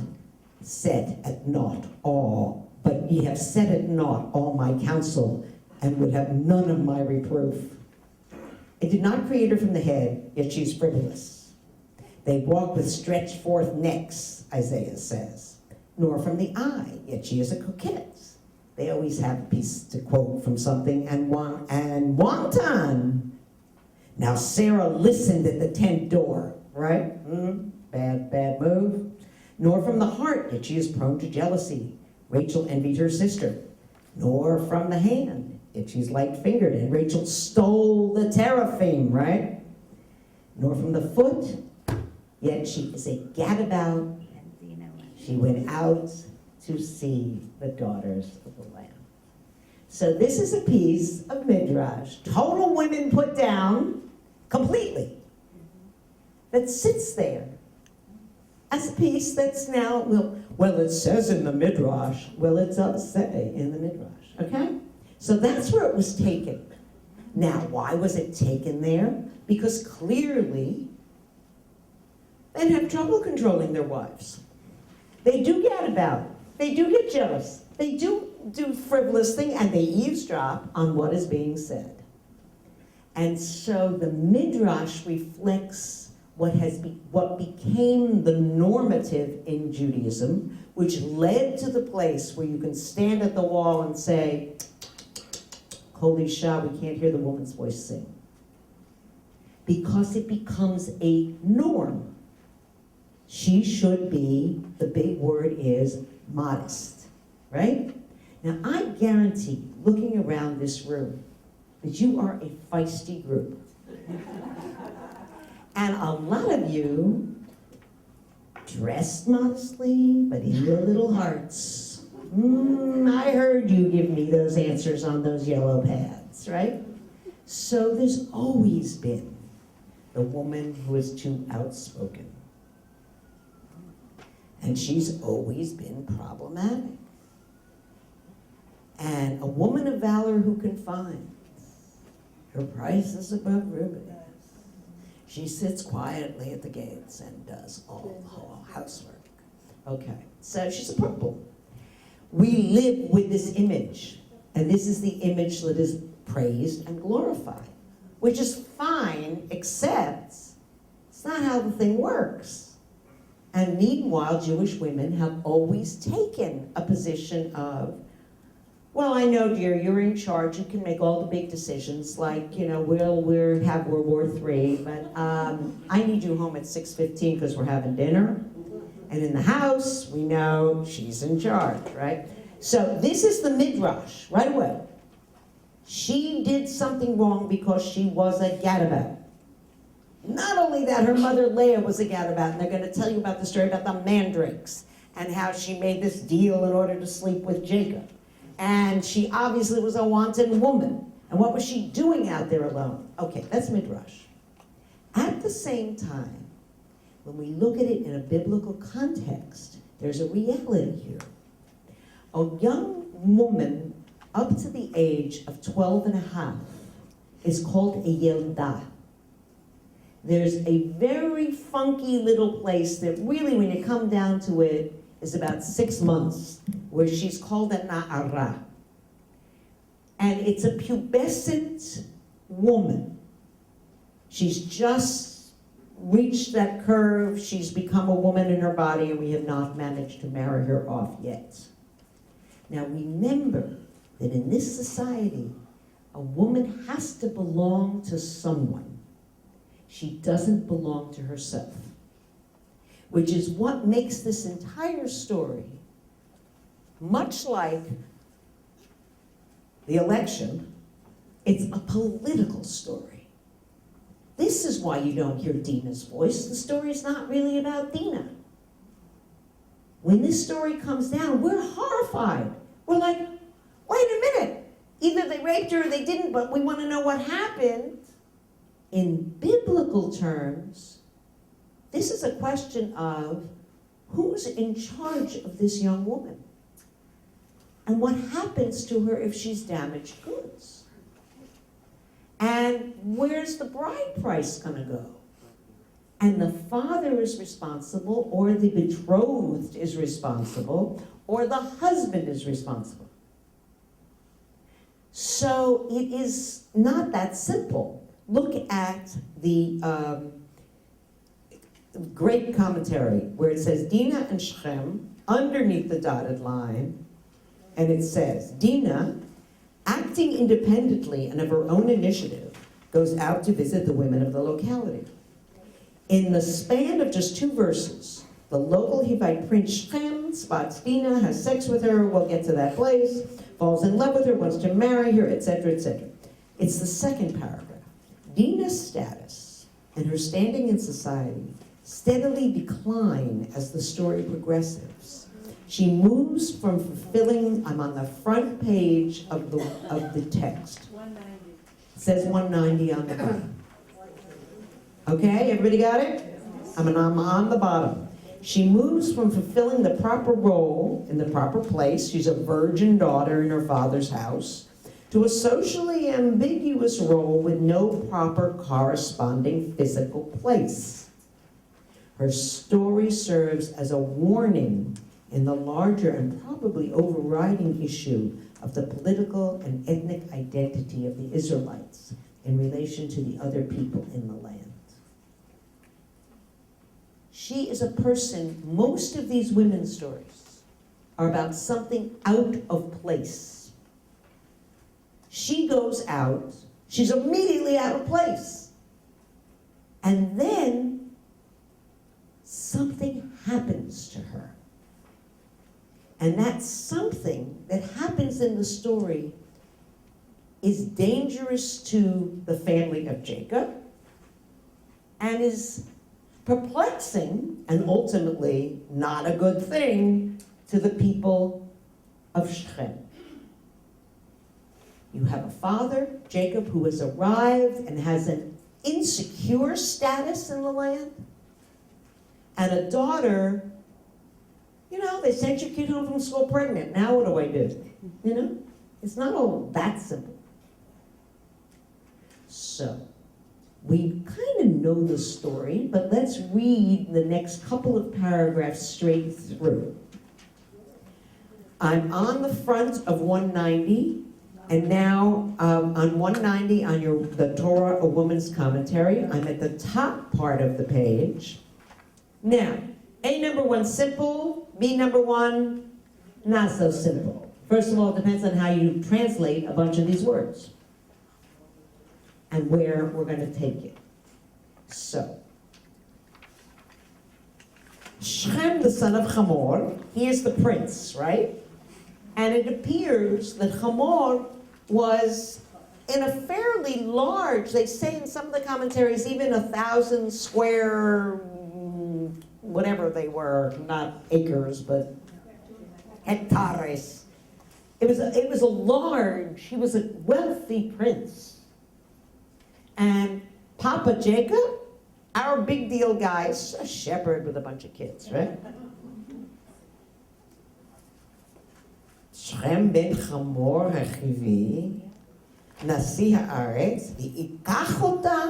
set at naught all, but ye have set at naught all my counsel, and would have none of my reproof. I did not create her from the head, yet she is frivolous. They walk with stretched forth necks, Isaiah says, nor from the eye, yet she is a coquette. They always have a piece to quote from something, and wanton. Now Sarah listened at the tent door, right? Bad move. Nor from the heart, yet she is prone to jealousy. Rachel envied her sister. Nor from the hand, yet she's light-fingered, and Rachel stole the teraphim, right? Nor from the foot, yet she is a gadabout. She went out to see the daughters of the land. So this is a piece of Midrash, total women put down completely, that sits there as a piece that's now, well, it says in the Midrash. Well, it does say in the Midrash, okay? So that's where it was taken. Now, why was it taken there? Because clearly, men have trouble controlling their wives. They do get about it. They do get jealous. They do frivolous thing, and they eavesdrop on what is being said. And so the Midrash reflects what became the normative in Judaism, which led to the place where you can stand at the wall and say, Holy Shah, we can't hear the woman's voice sing. Because it becomes a norm. She should be, the big word is modest, right? Now I guarantee, looking around this room, that you are a feisty group. And a lot of you dressed modestly, but in your little hearts, I heard you give me those answers on those yellow pads, right? So there's always been the woman who is too outspoken. And she's always been problematic. And a woman of valor who confines. Her price is above rubies. She sits quietly at the gates and does all the housework. Okay, so she's a problem. We live with this image, and this is the image that is praised and glorified, which is fine, except it's not how the thing works. And meanwhile, Jewish women have always taken a position of, well, I know, dear, you're in charge. You can make all the big decisions, like, we'll have World War III, but I need you home at 6:15 because we're having dinner. And in the house, we know she's in charge, right? So this is the Midrash, right away. She did something wrong because she was a gadabout. Not only that, her mother Leah was a gadabout, and they're going to tell you about the story about the mandrakes and how she made this deal in order to sleep with Jacob. And she obviously was a wanton woman. And what was she doing out there alone? Okay, that's Midrash. At the same time, when we look at it in a biblical context, there's a reality here. A young woman up to the age of 12 and a half is called a yelda. There's a very funky little place that really, when you come down to it, is about 6 months, where she's called a na'ara. And it's a pubescent woman. She's just reached that curve. She's become a woman in her body, and we have not managed to marry her off yet. Now remember that in this society, a woman has to belong to someone. She doesn't belong to herself, which is what makes this entire story, much like the election, it's a political story. This is why you don't hear Dinah's voice. The story's not really about Dinah. When this story comes down, we're horrified. We're like, wait a minute. Either they raped her or they didn't, but we want to know what happened. In biblical terms, this is a question of who's in charge of this young woman? And what happens to her if she's damaged goods? And where's the bride price going to go? And the father is responsible, or the betrothed is responsible, or the husband is responsible. So it is not that simple. Look at the great commentary where it says Dinah and Shechem underneath the dotted line, and it says, Dinah, acting independently and of her own initiative, goes out to visit the women of the locality. In the span of just 2 verses, The local Hivite prince Shechem spots Dinah, has sex with her, we'll get to that place, falls in love with her, wants to marry her, etc., etc. It's the second paragraph. Dinah's status and her standing in society steadily decline as the story progresses. She moves from fulfilling, I'm on the front page of the text.
190.
It says 190 on the bottom. Okay, everybody got it? I'm on the bottom. She moves from fulfilling the proper role in the proper place, she's a virgin daughter in her father's house, to a socially ambiguous role with no proper corresponding physical place. Her story serves as a warning in the larger and probably overriding issue of the political and ethnic identity of the Israelites in relation to the other people in the land. She is a person, most of these women's stories are about something out of place. She goes out, she's immediately out of place. And then something happens to her. And that something that happens in the story is dangerous to the family of Jacob and is perplexing and ultimately not a good thing to the people of Shechem. You have a father, Jacob, who has arrived and has an insecure status in the land, and a daughter, they sent your kid home from school pregnant. Now what do I do? It's not all that simple. So, we kind of know the story, but let's read the next couple of paragraphs straight through. I'm on the front of 190, and now on 190 on the Torah, a Woman's Commentary, I'm at the top part of the page. Now, A number one, simple. B number one, not so simple. First of all, it depends on how you translate a bunch of these words and where we're going to take it. So, Shechem, the son of Hamor, he is the prince, right? And it appears that Hamor was in a fairly large, they say in some of the commentaries, even 1,000 square, whatever they were, not acres, but hectares. It was a large, he was a wealthy prince. And Papa Jacob, our big deal guy, is a shepherd with a bunch of kids, right? Shechem ben Hamor HaChivi, נשיא הארץ, ויקח אותה,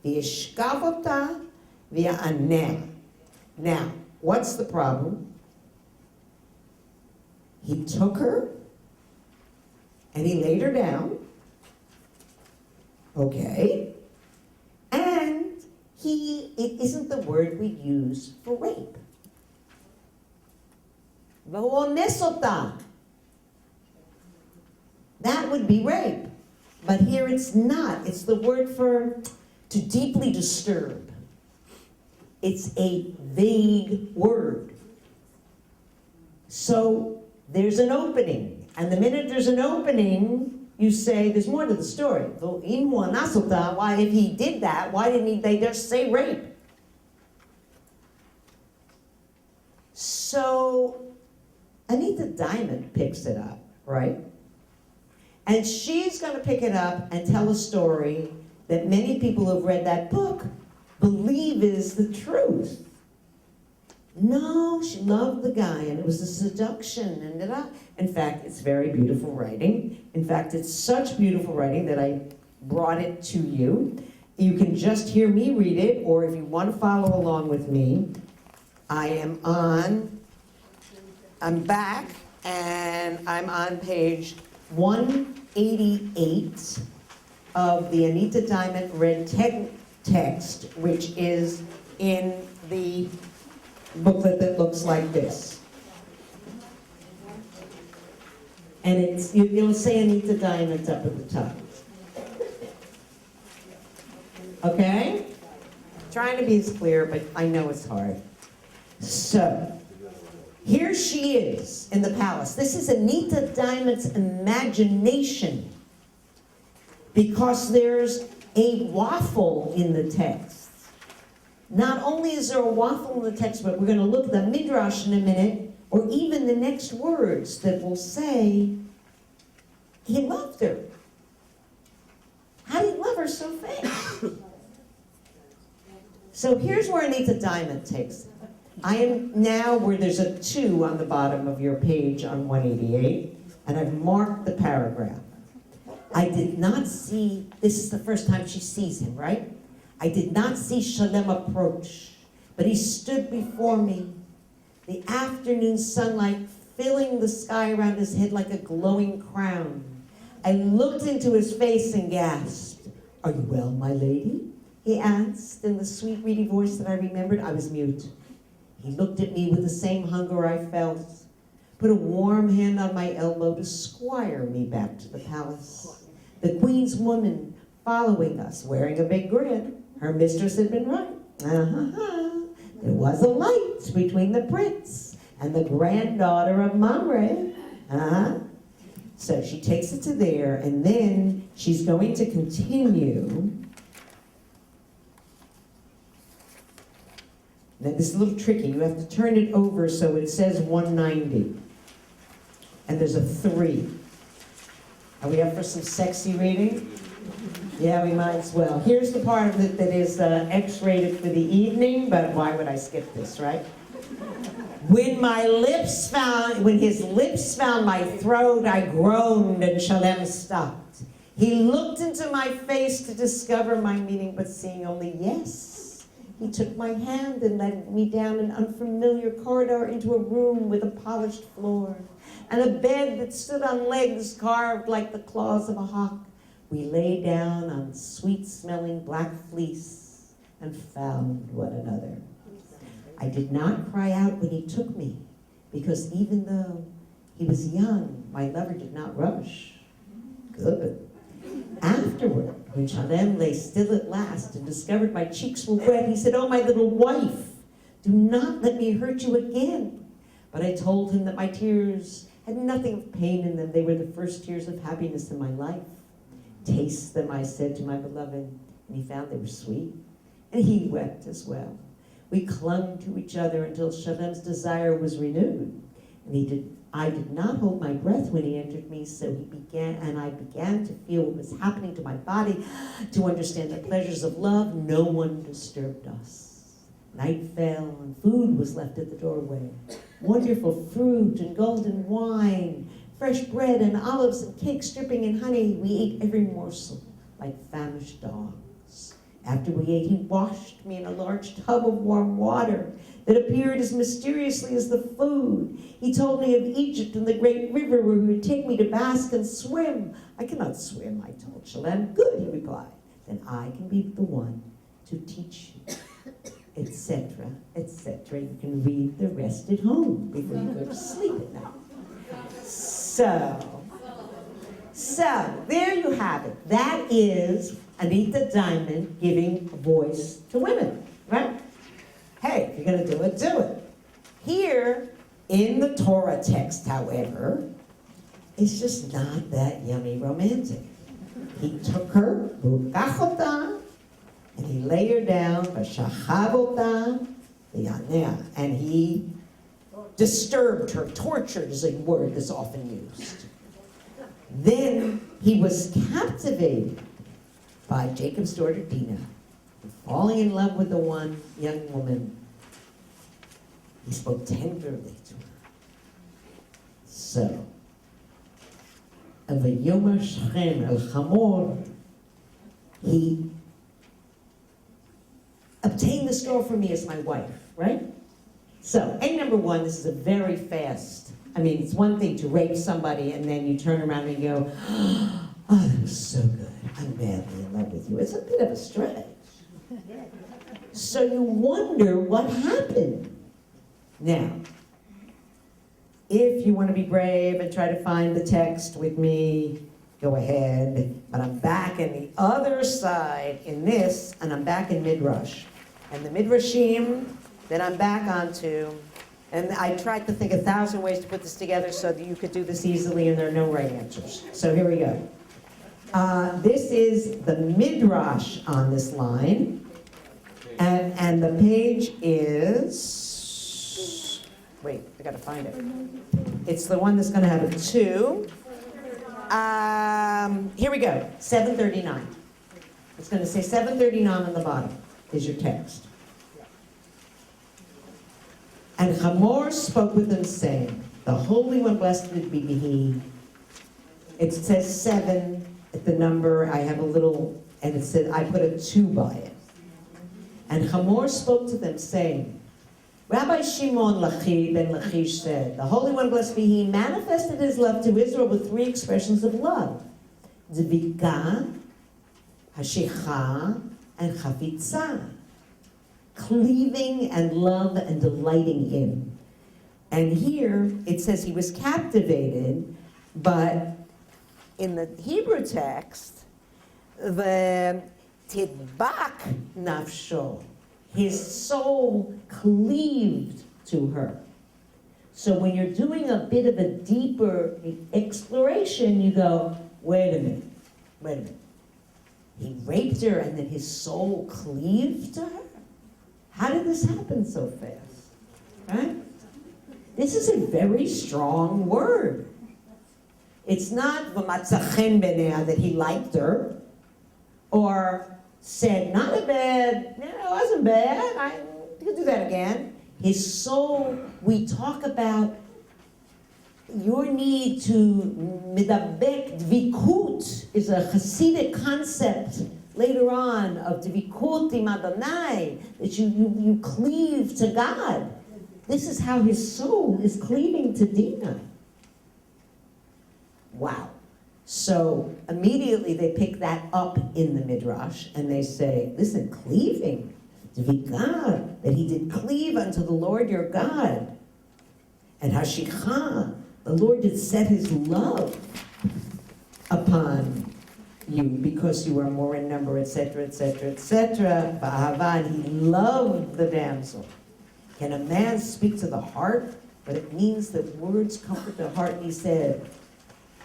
וישכב אותה, ויעניה. Now, what's the problem? He took her, and he laid her down. Okay. And it isn't the word we use for rape. והוא אונס אותה. That would be rape. But here it's not. It's the word for to deeply disturb. It's a vague word. So there's an opening. And the minute there's an opening, you say there's more to the story. Why, if he did that, why didn't they just say rape? So Anita Diamond picks it up, right? And she's going to pick it up and tell a story that many people who have read that book believe is the truth. No, she loved the guy, and it was a seduction, and in fact, it's very beautiful writing. In fact, it's such beautiful writing that I brought it to you. You can just hear me read it, or if you want to follow along with me, I'm back, and I'm on page 188 of the Anita Diamond Red text, which is in the booklet that looks like this. And it'll say Anita Diamond up at the top. Okay? Trying to be as clear, but I know it's hard. So, here she is in the palace. This is Anita Diamond's imagination, because there's a waffle in the text. Not only is there a waffle in the text, but we're going to look at the Midrash in a minute, or even the next words that will say, he loved her. How did he love her so fast? So here's where Anita Diamond takes it. I am now where there's a 2 on the bottom of your page on 188, and I've marked the paragraph. I did not see, this is the first time she sees him, right? I did not see Shalem approach, but he stood before me, the afternoon sunlight filling the sky around his head like a glowing crown. I looked into his face and gasped. "Are you well, my lady?" he asked in the sweet, reedy voice that I remembered. I was mute. He looked at me with the same hunger I felt, put a warm hand on my elbow to squire me back to the palace. The queen's woman following us, wearing a big grin. Her mistress had been right. There was a light between the prince and the granddaughter of Mamre. So she takes it to there, and then she's going to continue. Now this is a little tricky. You have to turn it over so it says 190. And there's a 3. Are we up for some sexy reading? Yeah, we might as well. Here's the part of it that is X-rated for the evening, but why would I skip this, right? When his lips found my throat, I groaned and Shalem stopped. He looked into my face to discover my meaning, but seeing only yes. He took my hand and led me down an unfamiliar corridor into a room with a polished floor and a bed that stood on legs carved like the claws of a hawk. We lay down on sweet-smelling black fleece and found one another. I did not cry out when he took me, because even though he was young, my lover did not rush. Good. Afterward, when Shalem lay still at last and discovered my cheeks were wet, he said, "Oh, my little wife, do not let me hurt you again." But I told him that my tears had nothing of pain in them. They were the first tears of happiness in my life. "Taste them," I said to my beloved, and he found they were sweet. And he wept as well. We clung to each other until Shalem's desire was renewed. And I did not hold my breath when he entered me, so I began to feel what was happening to my body, to understand the pleasures of love. No one disturbed us. Night fell, and food was left at the doorway. Wonderful fruit and golden wine, fresh bread and olives and cakes dripping in honey. We ate every morsel like famished dogs. After we ate, he washed me in a large tub of warm water that appeared as mysteriously as the food. He told me of Egypt and the great river where he would take me to bask and swim. "I cannot swim," I told Shalem. "Good," he replied. "Then I can be the one to teach you," etc., etc. You can read the rest at home before you go to sleep at night. So there you have it. That is Anita Diamond giving voice to women, right? Hey, if you're going to do it, do it. Here, in the Torah text, however, it's just not that yummy romantic. He took her, and he laid her down, and he disturbed her. Tortured is a word that's often used. Then he was captivated by Jacob's daughter Dinah, falling in love with the one young woman. He spoke tenderly to her. So, Vayoma Shechem el Hamor, he obtained this girl for me as my wife, right? So, egg number 1, this is a very fast, it's one thing to rape somebody and then you turn around and go, "Oh, that was so good. I'm madly in love with you." It's a bit of a stretch. So you wonder what happened. Now, if you want to be brave and try to find the text with me, go ahead. But I'm back in the other side in this, and I'm back in Midrash. And the Midrashim that I'm back onto, and I tried to think 1,000 ways to put this together so that you could do this easily and there are no right answers. So here we go. This is the Midrash on this line, and the page is, wait, I gotta find it. It's the one that's gonna have a 2. Here we go, 739. It's gonna say 739 on the bottom is your text. And Hamor spoke with them, saying, the Holy One, blessed be he. It says 7 at the number. I have a little, and it said, I put a 2 by it. And Hamor spoke to them, saying, Rabbi Shimon ben Lachish said, the Holy One, blessed be he, manifested his love to Israel with 3 expressions of love. Dvika, Hashicha, and Chafitza. Cleaving and love and delighting in. And here it says he was captivated, but in the Hebrew text, the tidbak nafsho, his soul cleaved to her. So when you're doing a bit of a deeper exploration, you go, wait a minute. He raped her and then his soul cleaved to her? How did this happen so fast? Right? This is a very strong word. It's not v'matzachen b'nea that he liked her, or said, not a bad, it wasn't bad, you can do that again. His soul, we talk about your need to midabek dvikut is a Hasidic concept later on of dvikut im Adonai, that you cleave to God. This is how his soul is cleaving to Dinah. Wow. So immediately they pick that up in the Midrash and they say, listen, cleaving, dvikah, that he did cleave unto the Lord your God. And Hashicha, the Lord did set his love upon you because you are more in number, etc., etc., etc. Ba'ahava, and he loved the damsel. Can a man speak to the heart? But it means that words comfort the heart. And he said,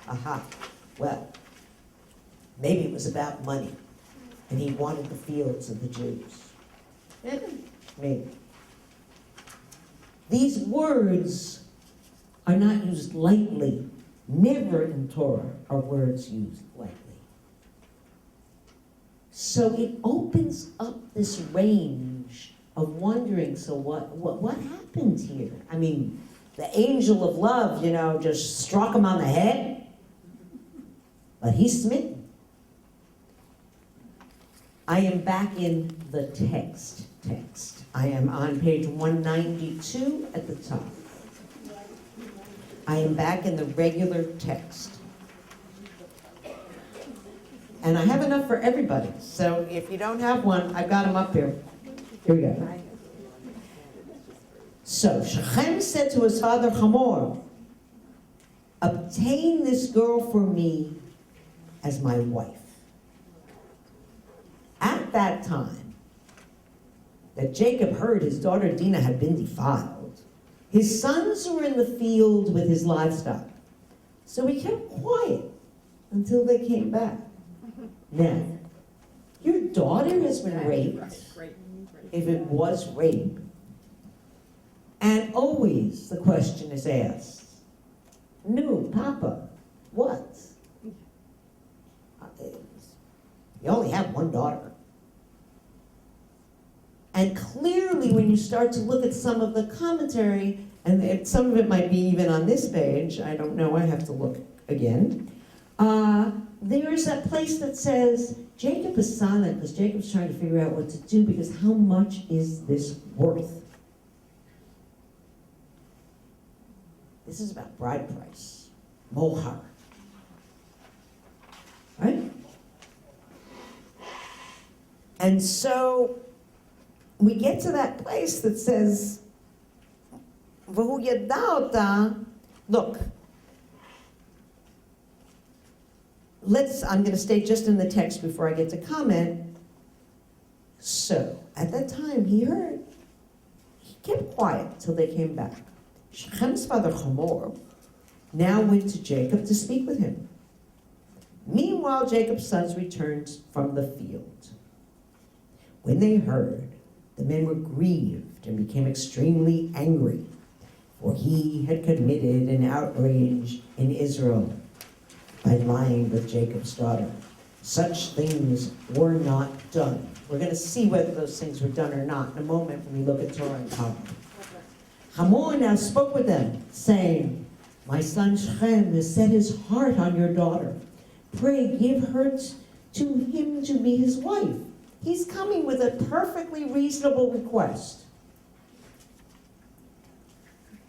aha, well, maybe it was about money, and he wanted the fields of the Jews. Maybe. These words are not used lightly. Never in Torah are words used lightly. So it opens up this range of wondering, so what happened here? I mean, the angel of love, just struck him on the head, but he's smitten. I am back in the text. I am on page 192 at the top. I am back in the regular text. And I have enough for everybody. So if you don't have one, I've got them up here. Here we go. So Shechem said to his father Hamor, obtain this girl for me as my wife. At that time, that Jacob heard his daughter Dinah had been defiled, his sons were in the field with his livestock. So he kept quiet until they came back. Now, your daughter has been raped, if it was rape. And always the question is asked, no, Papa, what? You only have one daughter. And clearly when you start to look at some of the commentary, and some of it might be even on this page, I don't know, I have to look again. There is that place that says, Jacob is silent because Jacob's trying to figure out what to do because how much is this worth? This is about bride price, mohar. Right? And so we get to that place that says, V'hu yada ota. Look, I'm going to stay just in the text before I get to comment. So, at that time, he heard. He kept quiet till they came back. Shechem's father Hamor now went to Jacob to speak with him. Meanwhile, Jacob's sons returned from the field. When they heard, the men were grieved and became extremely angry, for he had committed an outrage in Israel by lying with Jacob's daughter. Such things were not done. We're going to see whether those things were done or not in a moment when we look at Torah and Talmud. Hamor now spoke with them, saying, "My son Shechem has set his heart on your daughter. Pray give her to him to be his wife." He's coming with a perfectly reasonable request.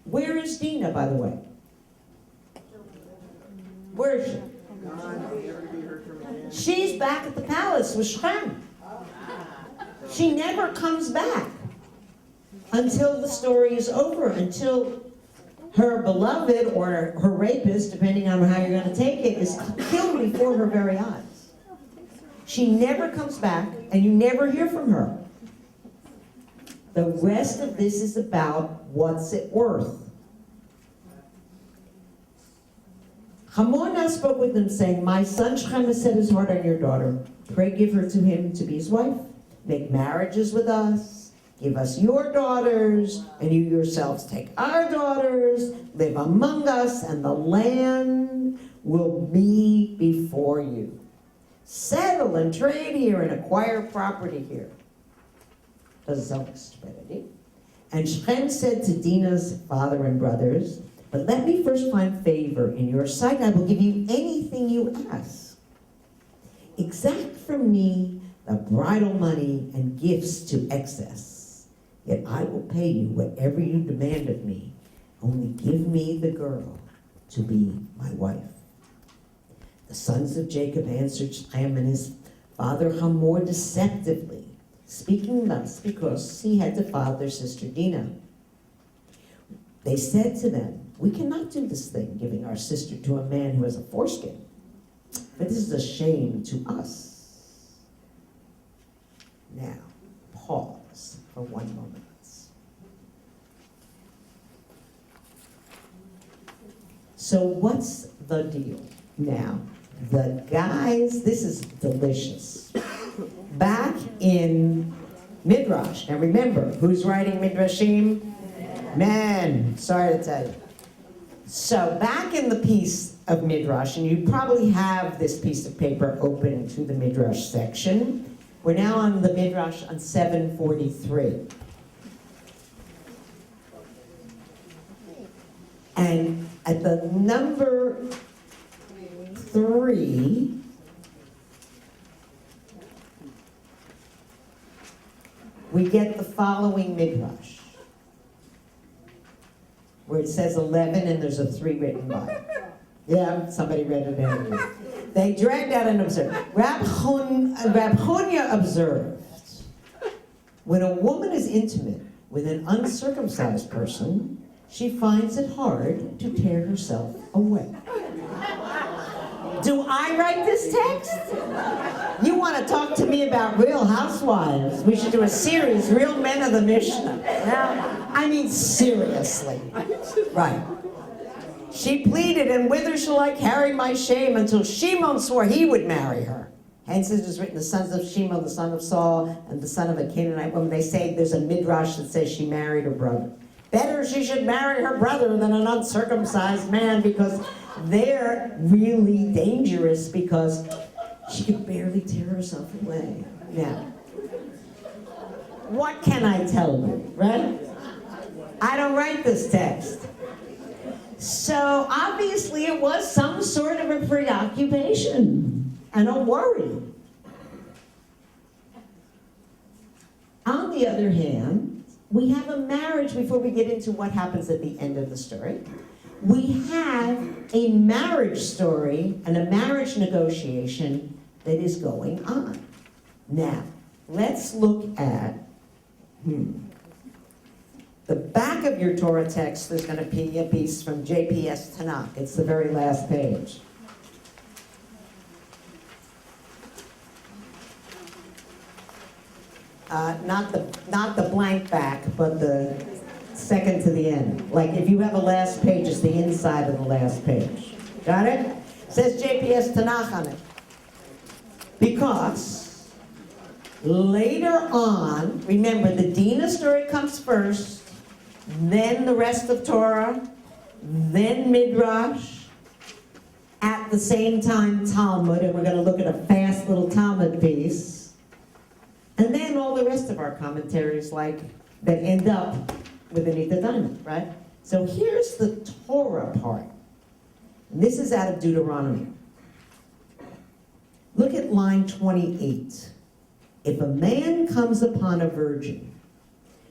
Where is Dinah, by the way? Where is she? She's back at the palace with Shechem. She never comes back until the story is over, until her beloved or her rapist, depending on how you're going to take it, is killed before her very eyes. She never comes back, and you never hear from her. The rest of this is about what's it worth. Hamor now spoke with them, saying, "My son Shechem has set his heart on your daughter. Pray give her to him to be his wife. Make marriages with us. Give us your daughters, and you yourselves take our daughters. Live among us, and the land will be before you. Settle and trade here and acquire property here." Das sagst du, And Shechem said to Dinah's father and brothers, "But let me first find favor in your sight. I will give you anything you ask. Exact from me the bridal money and gifts to excess. Yet I will pay you whatever you demand of me. Only give me the girl to be my wife." The sons of Jacob answered Shechem and his father Hamor deceptively, speaking thus because he had defiled their sister Dinah. They said to them, "We cannot do this thing, giving our sister to a man who has a foreskin. But this is a shame to us." Now, pause for one moment. So what's the deal now? The guys, this is delicious. Back in Midrash, now remember, who's writing Midrashim? Men, sorry to tell you. So back in the piece of Midrash, and you probably have this piece of paper open to the Midrash section. We're now on the Midrash on 743. And at the number 3, we get the following Midrash, where it says 11 and there's a 3 written by it. Yeah, somebody read it in. They dragged out and observed. Rab Hunya observed, when a woman is intimate with an uncircumcised person, she finds it hard to tear herself away. Do I write this text? You want to talk to me about real housewives? We should do a series, Real Men of the Mishnah. Now, I mean, seriously. Right. She pleaded, "And whither shall I carry my shame?" until Shimon swore he would marry her. Hence it is written, the sons of Shimon, the son of Saul, and the son of a Canaanite woman. They say there's a midrash that says she married her brother. Better she should marry her brother than an uncircumcised man, because they're really dangerous, because she could barely tear herself away. Now, what can I tell you, right? I don't write this text. So obviously it was some sort of a preoccupation and a worry. On the other hand, we have a marriage, before we get into what happens at the end of the story. We have a marriage story and a marriage negotiation that is going on. Now, let's look at the back of your Torah text. There's going to be a piece from JPS Tanakh. It's the very last page. Not the blank back, but the second to the end. Like if you have a last page, it's the inside of the last page. Got it? Says JPS Tanakh on it. Because later on, remember the Dinah story comes first, then the rest of Torah, then Midrash, at the same time Talmud, and we're going to look at a fast little Talmud piece, and then all the rest of our commentaries like that end up with Anita Diamond, right? So here's the Torah part. And this is out of Deuteronomy. Look at line 28. If a man comes upon a virgin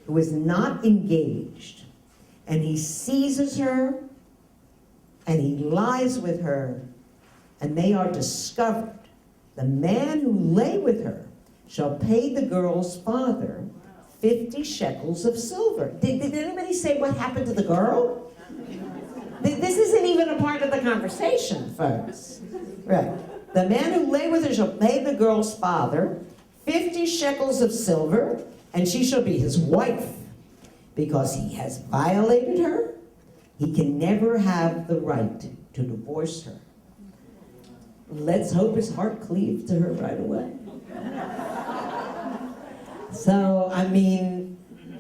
who is not engaged, and he seizes her, and he lies with her, and they are discovered, the man who lay with her shall pay the girl's father 50 shekels of silver. Did anybody say what happened to the girl? This isn't even a part of the conversation, folks. Right. The man who lay with her shall pay the girl's father 50 shekels of silver, and she shall be his wife. Because he has violated her, he can never have the right to divorce her. Let's hope his heart cleaved to her right away. So, I mean,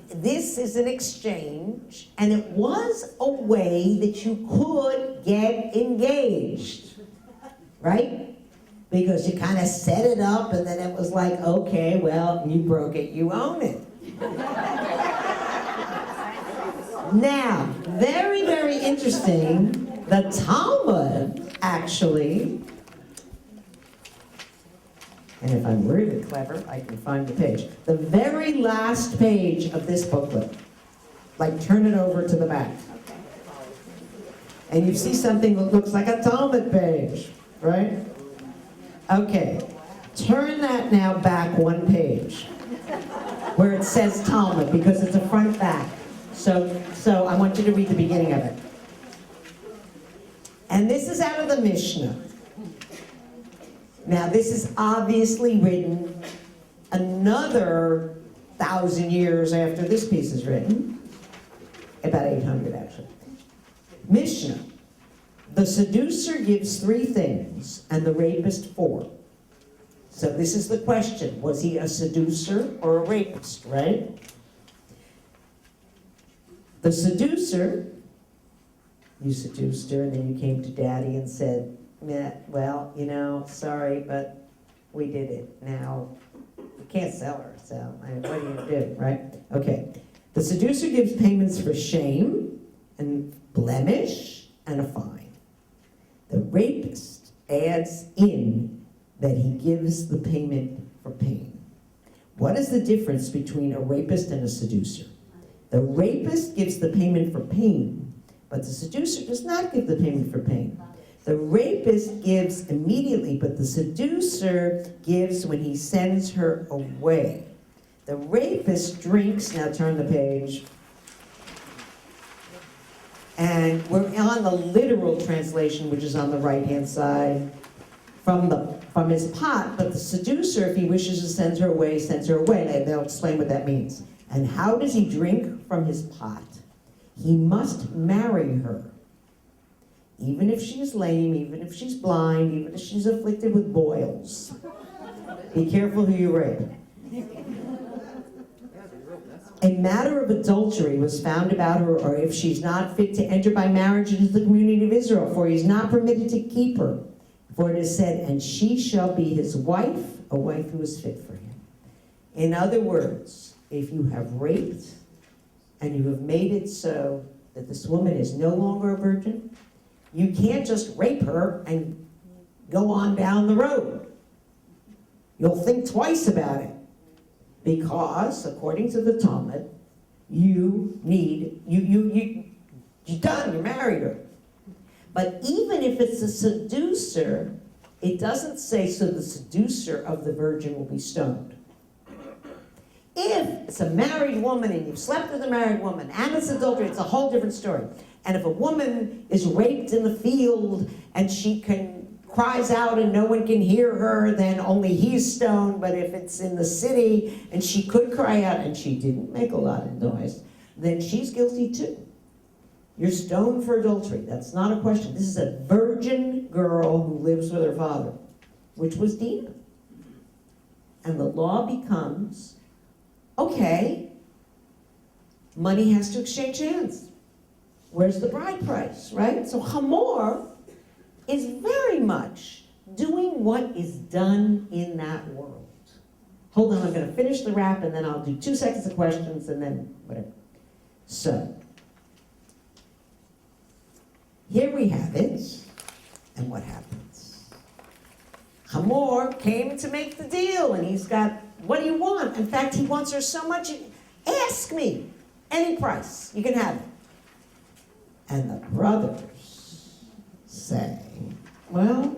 this is an exchange, and it was a way that you could get engaged, right? Because you kind of set it up, and then it was like, okay, well, you broke it, you own it. Now, very, very interesting, the Talmud, actually, and if I'm really clever, I can find the page. The very last page of this booklet, like turn it over to the back. And you see something that looks like a Talmud page, right? Okay, turn that now back one page, where it says Talmud, because it's a front back. So I want you to read the beginning of it. And this is out of the Mishnah. Now this is obviously written another 1,000 years after this piece is written. About 800 actually. Mishnah. The seducer gives 3 things and the rapist 4. So this is the question. Was he a seducer or a rapist, right? The seducer, you seduced her and then you came to daddy and said, well, you know, sorry, but we did it. Now, you can't sell her, so I mean, what do you do, right? Okay. The seducer gives payments for shame and blemish and a fine. The rapist adds in that he gives the payment for pain. What is the difference between a rapist and a seducer? The rapist gives the payment for pain, but the seducer does not give the payment for pain. The rapist gives immediately, but the seducer gives when he sends her away. The rapist drinks, now turn the page, and we're on the literal translation, which is on the right-hand side, from his pot, but the seducer, if he wishes to send her away, sends her away. And they'll explain what that means. And how does he drink from his pot? He must marry her. Even if she's lame, even if she's blind, even if she's afflicted with boils. Be careful who you rape. A matter of adultery was found about her, or if she's not fit to enter by marriage into the community of Israel, for he is not permitted to keep her. For it is said, and she shall be his wife, a wife who is fit for him. In other words, if you have raped and you have made it so that this woman is no longer a virgin, you can't just rape her and go on down the road. You'll think twice about it. Because, according to the Talmud, you're done, you married her. But even if it's a seducer, it doesn't say so the seducer of the virgin will be stoned. If it's a married woman and you've slept with a married woman and it's adultery, it's a whole different story. And if a woman is raped in the field and she cries out and no one can hear her, then only he's stoned. But if it's in the city and she could cry out and she didn't make a lot of noise, then she's guilty too. You're stoned for adultery. That's not a question. This is a virgin girl who lives with her father, which was Dinah. And the law becomes, okay, money has to exchange hands. Where's the bride price, right? So Hamor is very much doing what is done in that world. Hold on, I'm going to finish the rap, and then I'll do 2 seconds of questions, and then whatever. So, here we have it, and what happens? Hamor came to make the deal, and he's got, what do you want? In fact, he wants her so much, ask me, any price, you can have it. And the brothers say, well,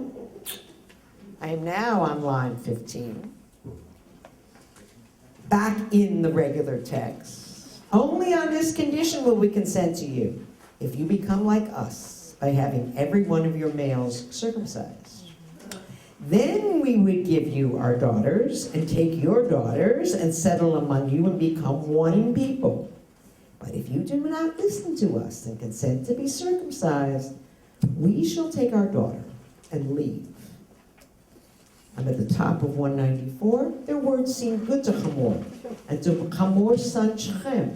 I am now on line 15, back in the regular text. Only on this condition will we consent to you, if you become like us by having every one of your males circumcised. Then we would give you our daughters and take your daughters and settle among you and become one people. But if you do not listen to us and consent to be circumcised, we shall take our daughter and leave. I'm at the top of 194. Their words seemed good to Hamor and to Hamor's son Shechem.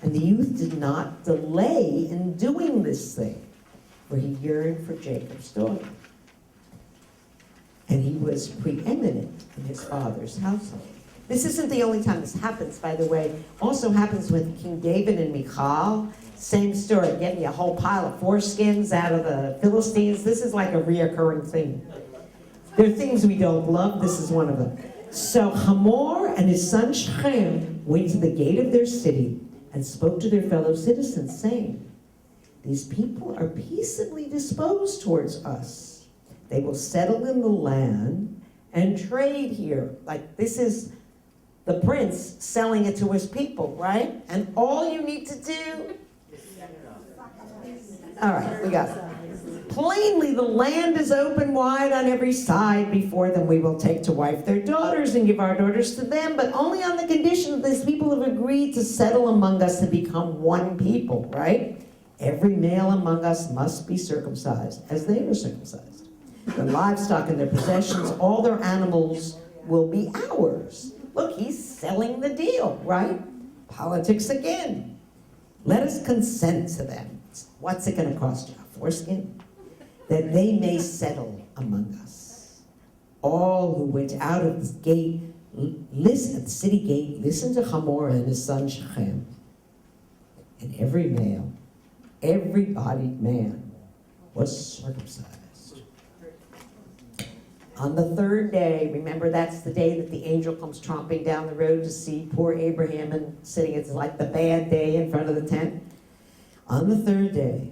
And the youth did not delay in doing this thing, for he yearned for Jacob's daughter. And he was preeminent in his father's household. This isn't the only time this happens, by the way. Also happens with King David and Michal. Same story, getting a whole pile of foreskins out of the Philistines. This is like a reoccurring thing. There are things we don't love. This is one of them. So Hamor and his son Shechem went to the gate of their city and spoke to their fellow citizens, saying, these people are peaceably disposed towards us. They will settle in the land and trade here. Like, this is the prince selling it to his people, right? And all you need to do... All right, we got it. Plainly, the land is open wide on every side before them. We will take to wife their daughters and give our daughters to them, but only on the condition that these people have agreed to settle among us and become one people, right? Every male among us must be circumcised, as they were circumcised. Their livestock and their possessions, all their animals will be ours. Look, he's selling the deal, right? Politics again. Let us consent to them. What's it going to cost you? A foreskin? That they may settle among us. All who went out of the gate, listen at the city gate, listen to Hamor and his son Shechem. And every male, every bodied man was circumcised. On the third day, remember that's the day that the angel comes tromping down the road to see poor Abraham and sitting, it's like the bad day in front of the tent. On the third day,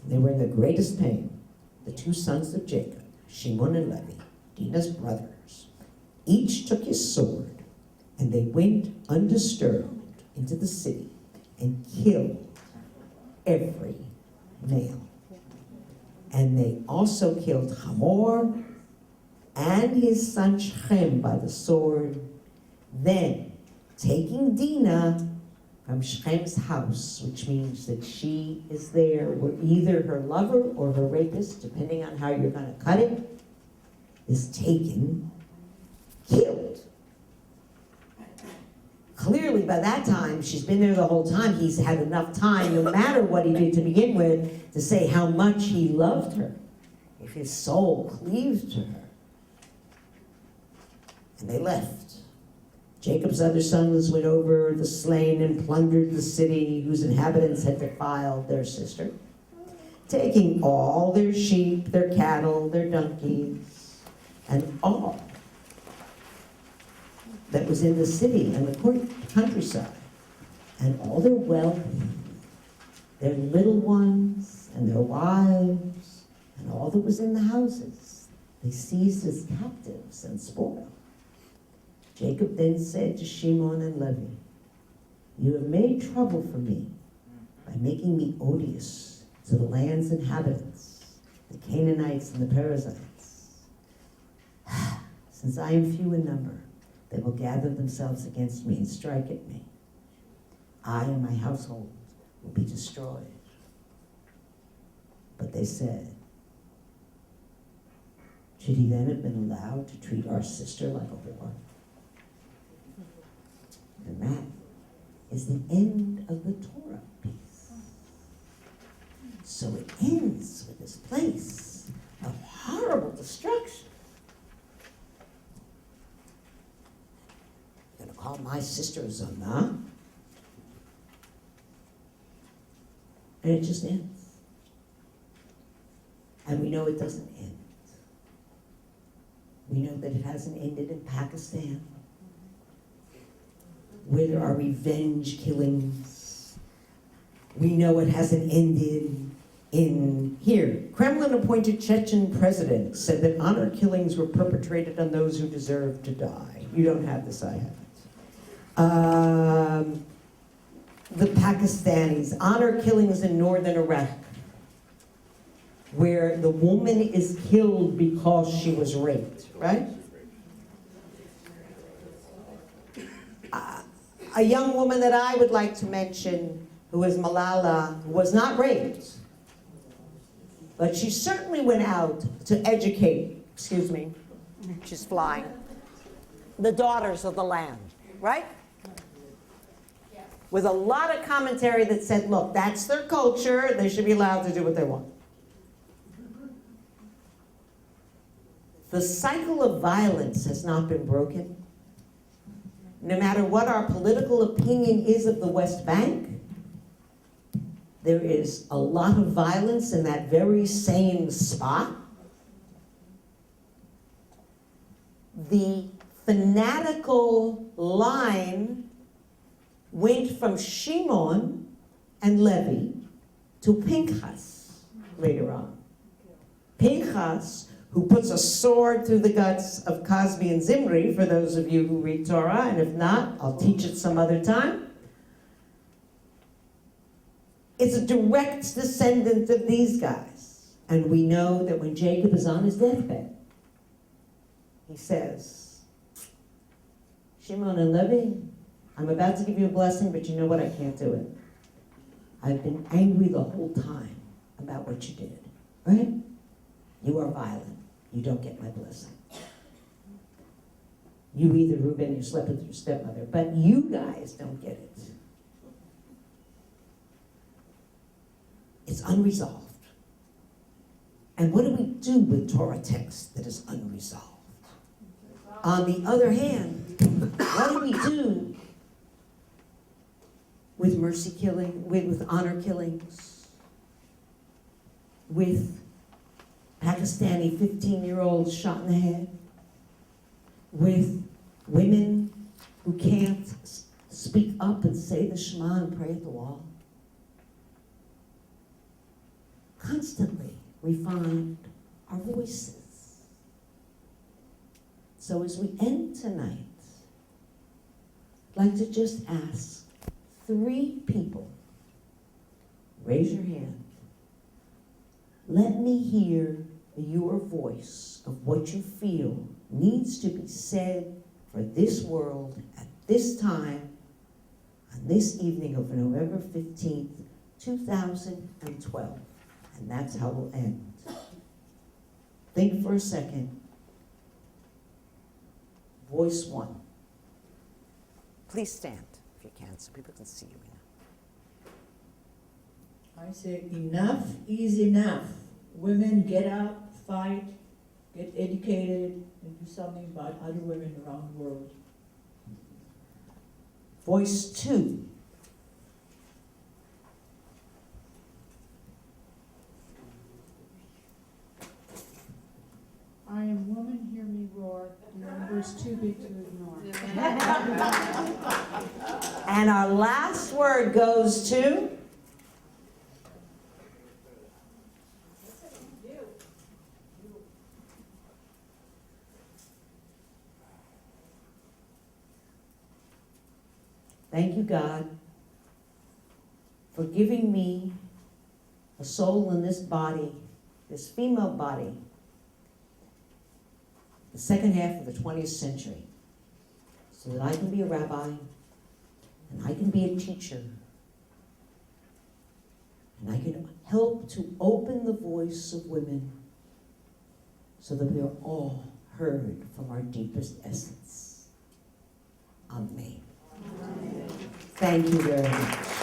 they were in the greatest pain. The two sons of Jacob, Shimon and Levi, Dinah's brothers, each took his sword, and they went undisturbed into the city and killed every male. And they also killed Hamor and his son Shechem by the sword. Then, taking Dinah from Shechem's house, which means that she is there with either her lover or her rapist, depending on how you're going to cut it, is taken, killed. Clearly, by that time, she's been there the whole time. He's had enough time, no matter what he did to begin with, to say how much he loved her, if his soul cleaved to her. And they left. Jacob's other sons went over the slain and plundered the city whose inhabitants had defiled their sister, taking all their sheep, their cattle, their donkeys, and all that was in the city and the countryside, and all their wealth, their little ones and their wives, and all that was in the houses. They seized as captives and spoiled. Jacob then said to Shimon and Levi, you have made trouble for me by making me odious to the land's inhabitants, the Canaanites and the Perizzites. Since I am few in number, they will gather themselves against me and strike at me.
I and my household will be destroyed. But they said, should he then have been allowed to treat our sister like a whore? And that is the end of the Torah piece. So it ends with this place of horrible destruction. You're going to call my sister Zana? And it just ends. And we know it doesn't end. We know that it hasn't ended in Pakistan, where there are revenge killings. We know it hasn't ended in here. Kremlin-appointed Chechen president said that honor killings were perpetrated on those who deserved to die. You don't have this, I have it. The Pakistanis, honor killings in northern Iraq, where the woman is killed because she was raped, right? A young woman that I would like to mention, who is Malala, who was not raped, but she certainly went out to educate, excuse me, she's flying, the daughters of the land, right? With a lot of commentary that said, look, that's their culture, they should be allowed to do what they want. The cycle of violence has not been broken. No matter what our political opinion is of the West Bank, there is a lot of violence in that very same spot. The fanatical line went from Shimon and Levi to Pinchas later on. Pinchas, who puts a sword through the guts of Cosby and Zimri, for those of you who read Torah, and if not, I'll teach it some other time. It's a direct descendant of these guys. And we know that when Jacob is on his deathbed, he says, Shimon and Levi, I'm about to give you a blessing, but you know what? I can't do it. I've been angry the whole time about what you did, right? You are violent. You don't get my blessing. You either, Reuben, you slept with your stepmother, but you guys don't get it. It's unresolved. And what do we do with Torah text that is unresolved? On the other hand, what do we do with mercy killing, with honor killings, with Pakistani 15-year-olds shot in the head, with women who can't speak up and say the Shema and pray at the wall? Constantly, we find our voices. So as we end tonight, I'd like to just ask 3 people, raise your hand. Let me hear your voice of what you feel needs to be said for this world at this time, on this evening of November 15th, 2012. And that's how we'll end. Think for a second. Voice 1. Please stand if you can so people can see you.
I say enough is enough. Women get up, fight, get educated, and do something about other women around the world.
Voice 2.
I am woman, hear me roar, numbers too big to ignore.
And our last word goes to? Thank you, God, for giving me a soul in this body, this female body, the second half of the 20th century, so that I can be a rabbi And I can be a teacher. And I can help to open the voice of women so that we are all heard from our deepest essence. Amen. Thank you very much.